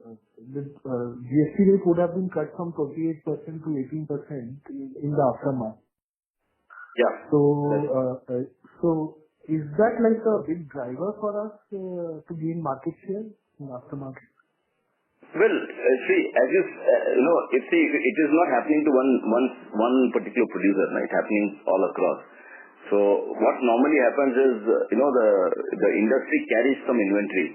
GST rate would have been cut from 28% to 18% in the aftermath. Yeah. So Is that like a big driver for us to gain market share in aftermarket? Well, see, as you know, it is not happening to one particular producer, right? It's happening all across. So what normally happens is, the industry carries some inventory,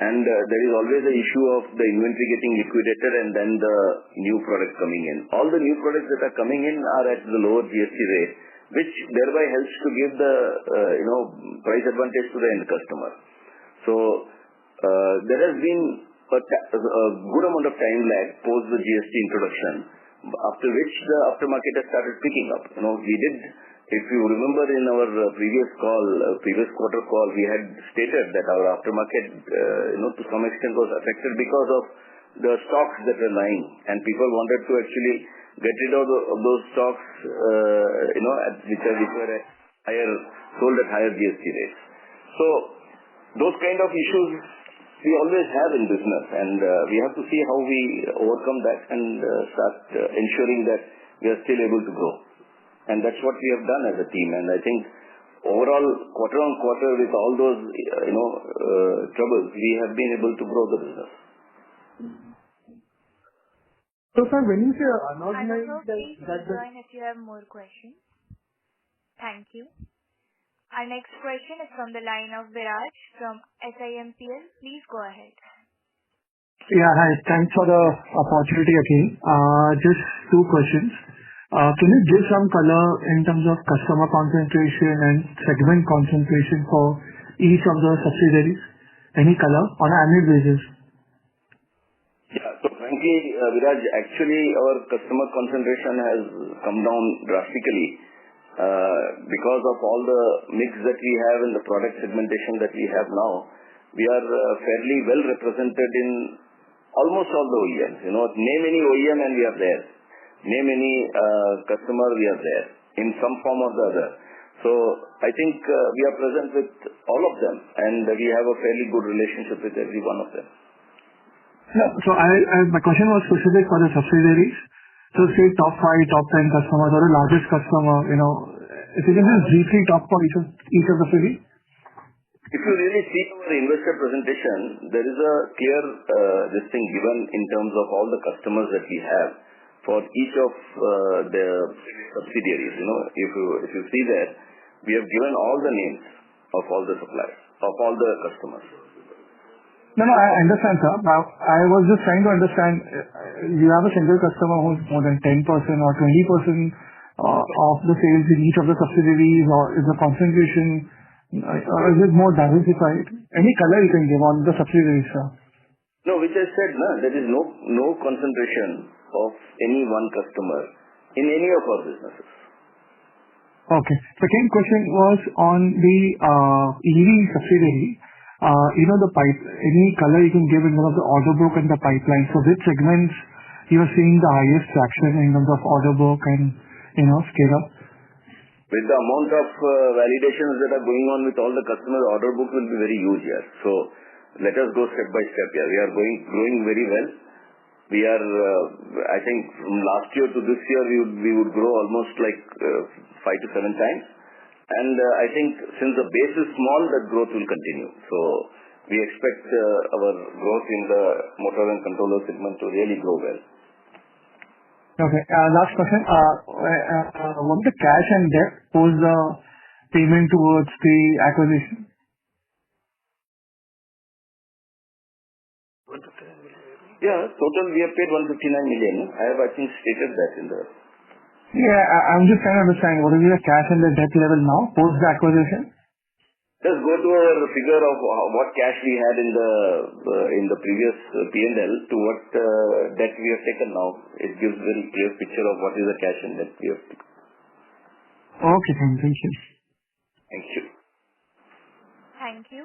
and there is always the issue of the inventory getting liquidated and then the new product coming in. All the new products that are coming in are at the lower GST rate, which thereby helps to give the price advantage to the end customer. So there has been a good amount of time lag post the GST introduction, after which the aftermarket has started picking up. If you remember in our previous quarter call, we had stated that our aftermarket, to some extent was affected because of the stocks that were lying, and people wanted to actually get rid of those stocks, which were sold at higher GST rates. So those kind of issues we always have in business, and we have to see how we overcome that and start ensuring that we are still able to grow. And that's what we have done as a team. And I think overall, quarter on quarter, with all those troubles, we have been able to grow the business. So, sir, when you say unorganized, please join if you have more questions. Thank you. Our next question is from the line of Viraj from SIMPL. Please go ahead. Yeah, hi. Thanks for the opportunity again. Just two questions. Can you give some color in terms of customer concentration and segment concentration for each of the subsidiaries? Any color on an annual basis? Yeah. So frankly, Viraj, actually our customer concentration has come down drastically because of all the mix that we have in the product segmentation that we have now. We are fairly well represented in almost all the OEMs. Name any OEM and we are there. Name any customer, we are there in some form or the other. So I think we are present with all of them, and we have a fairly good relationship with every one of them. Yeah, so my question was specific for the subsidiaries. So say top 5, top 10 customers or the largest customer, if you can just briefly talk for each of the subsidiaries. If you really see our investor presentation, there is a clear listing given in terms of all the customers that we have for each of the subsidiaries. If you see there, we have given all the names of all the suppliers, of all the customers. No, I understand, sir. Now, I was just trying to understand, you have a single customer who's more than 10% or 20% of the sales in each of the subsidiaries, or is the concentration, or is it more diversified? Any color you can give on the subsidiaries, sir? No, which I said, there is no concentration of any one customer in any of our businesses. Okay. Second question was on the EV subsidiary. Any color you can give in terms of the order book and the pipeline. So which segments you are seeing the highest traction in terms of order book and scale up? With the amount of validations that are going on with all the customers, order book will be very huge here. So let us go step by step here. We are growing very well. We are, I think, from last year to this year, we would grow almost like 5 to 7 times. And I think since the base is small, that growth will continue. So we expect our growth in the motor and controller segment to really grow well. Okay. Last question. What is the cash and debt post the payment towards the acquisition? Yeah, total we have paid 159 million. I have, I think, stated that in the... Yeah, I'm just trying to understand what is the cash and the debt level now post the acquisition? Just go to our figure of what cash we had in the previous P&L to what debt we have taken now. It gives very clear picture of what is the cash and debt we have taken. Okay, thank you. Thank you. Thank you.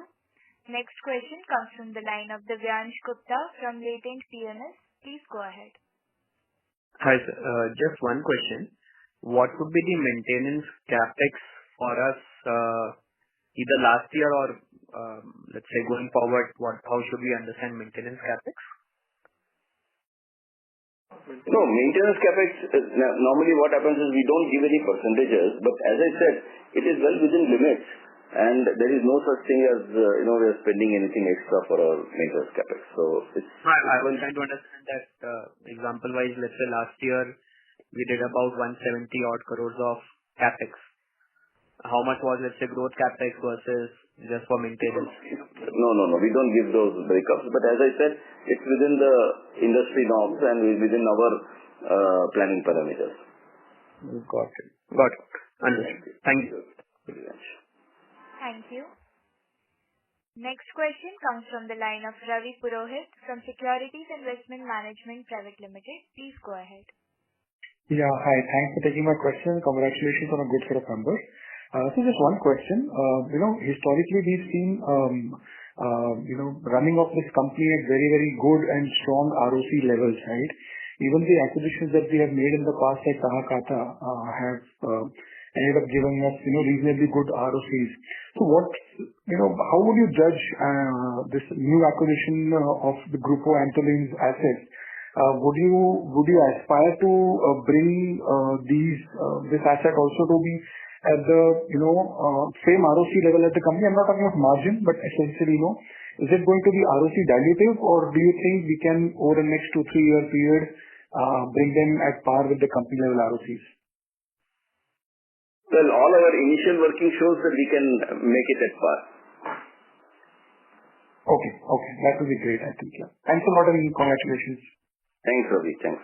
Next question comes from the line of Divyansh Gupta from Latent PMS. Please go ahead. Hi, sir. Just one question. What would be the maintenance capex for us either last year or let's say going forward? How should we understand maintenance capex? No, maintenance capex, normally what happens is we don't give any percentages, but as I said, it is well within limits. And there is no such thing as, we are spending anything extra for our maintenance capex. So it's... I was trying to understand that, example-wise, let's say last year we did about 170 odd crores of capex. How much was, let's say, growth capex versus just for maintenance? No. We don't give those breakups. But as I said, it's within the industry norms and within our planning parameters. Got it. Understood. Thank you. Thank you. Next question comes from the line of Ravi Purohit from Securities Investment Management Private Limited. Please go ahead. Yeah, hi. Thanks for taking my question. Congratulations on a good set of numbers. So just one question. Historically we've seen, running of this company at very, very good and strong ROC levels, right? Even the acquisitions that we have made in the past, like Tahakata, have ended up giving us, reasonably good ROCs. So how would you judge this new acquisition of the Grupo Antolín's assets? Would you aspire to bring this asset also to be at the same ROC level as the company? I'm not talking of margin, but essentially, is it going to be ROC dilutive, or do you think we can, over the next 2-3 year period, bring them at par with the company level ROCs? Well, all our initial working shows that we can make it at par. Okay. That would be great, I think. Yeah. Thanks a lot and congratulations. Thanks, Ravi. Thanks.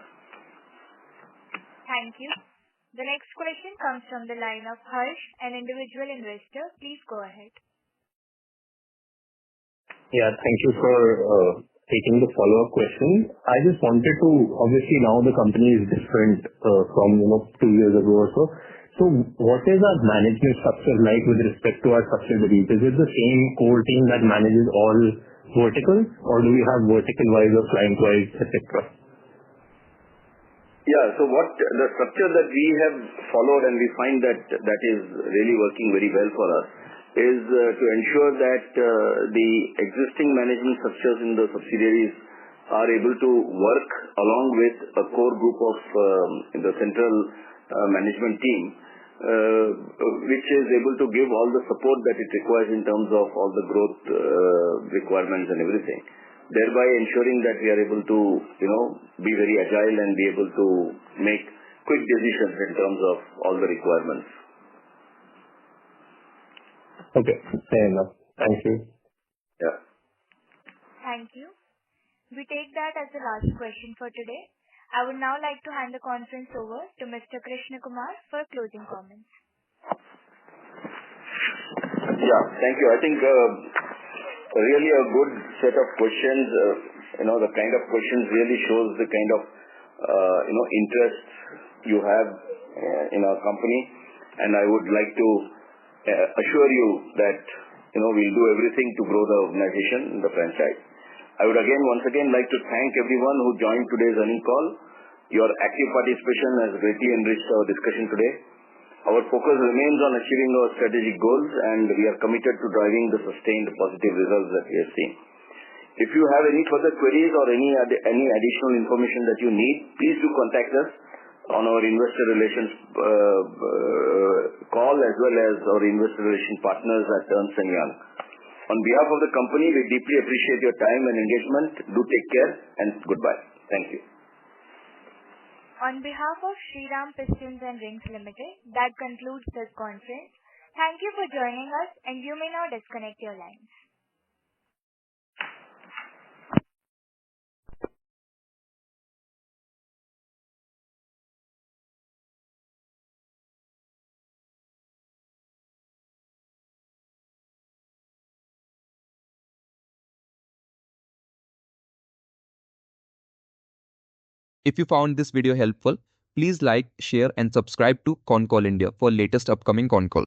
Thank you. The next question comes from the line of Harsh, an individual investor. Please go ahead. Yeah, thank you for taking the follow-up question. I just wanted to, obviously now the company is different from 2 years ago or so. So what is our management structure like with respect to our subsidiaries? Is it the same core team that manages all verticals, or do we have vertical-wise or client-wise, etc.? Yeah, so the structure that we have followed, and we find that is really working very well for us, is to ensure that the existing management structures in the subsidiaries are able to work along with a core group of the central management team, which is able to give all the support that it requires in terms of all the growth requirements and everything, thereby ensuring that we are able to be very agile and be able to make quick decisions in terms of all the requirements. Okay, fair enough. Thank you. Yeah. Thank you. We take that as the last question for today. I would now like to hand the conference over to Mr. Krishna Kumar for closing comments. Yeah, thank you. I think really a good set of questions. The kind of questions really shows the kind of interest you have in our company, and I would like to assure you that we'll do everything to grow the organization, the franchise. I would once again like to thank everyone who joined today's earnings call. Your active participation has greatly enriched our discussion today. Our focus remains on achieving our strategic goals, and we are committed to driving the sustained positive results that we are seeing. If you have any further queries or any additional information that you need, please do contact us on our investor relations call, as well as our investor relations partners at Ernst & Young. On behalf of the company, we deeply appreciate your time and engagement. Do take care and goodbye. Thank you. On behalf of Shriram Pistons and Rings Limited, that concludes this conference. Thank you for joining us, and you may now disconnect your lines. If you found this video helpful, please like, share and subscribe to Concall India for latest upcoming Concall.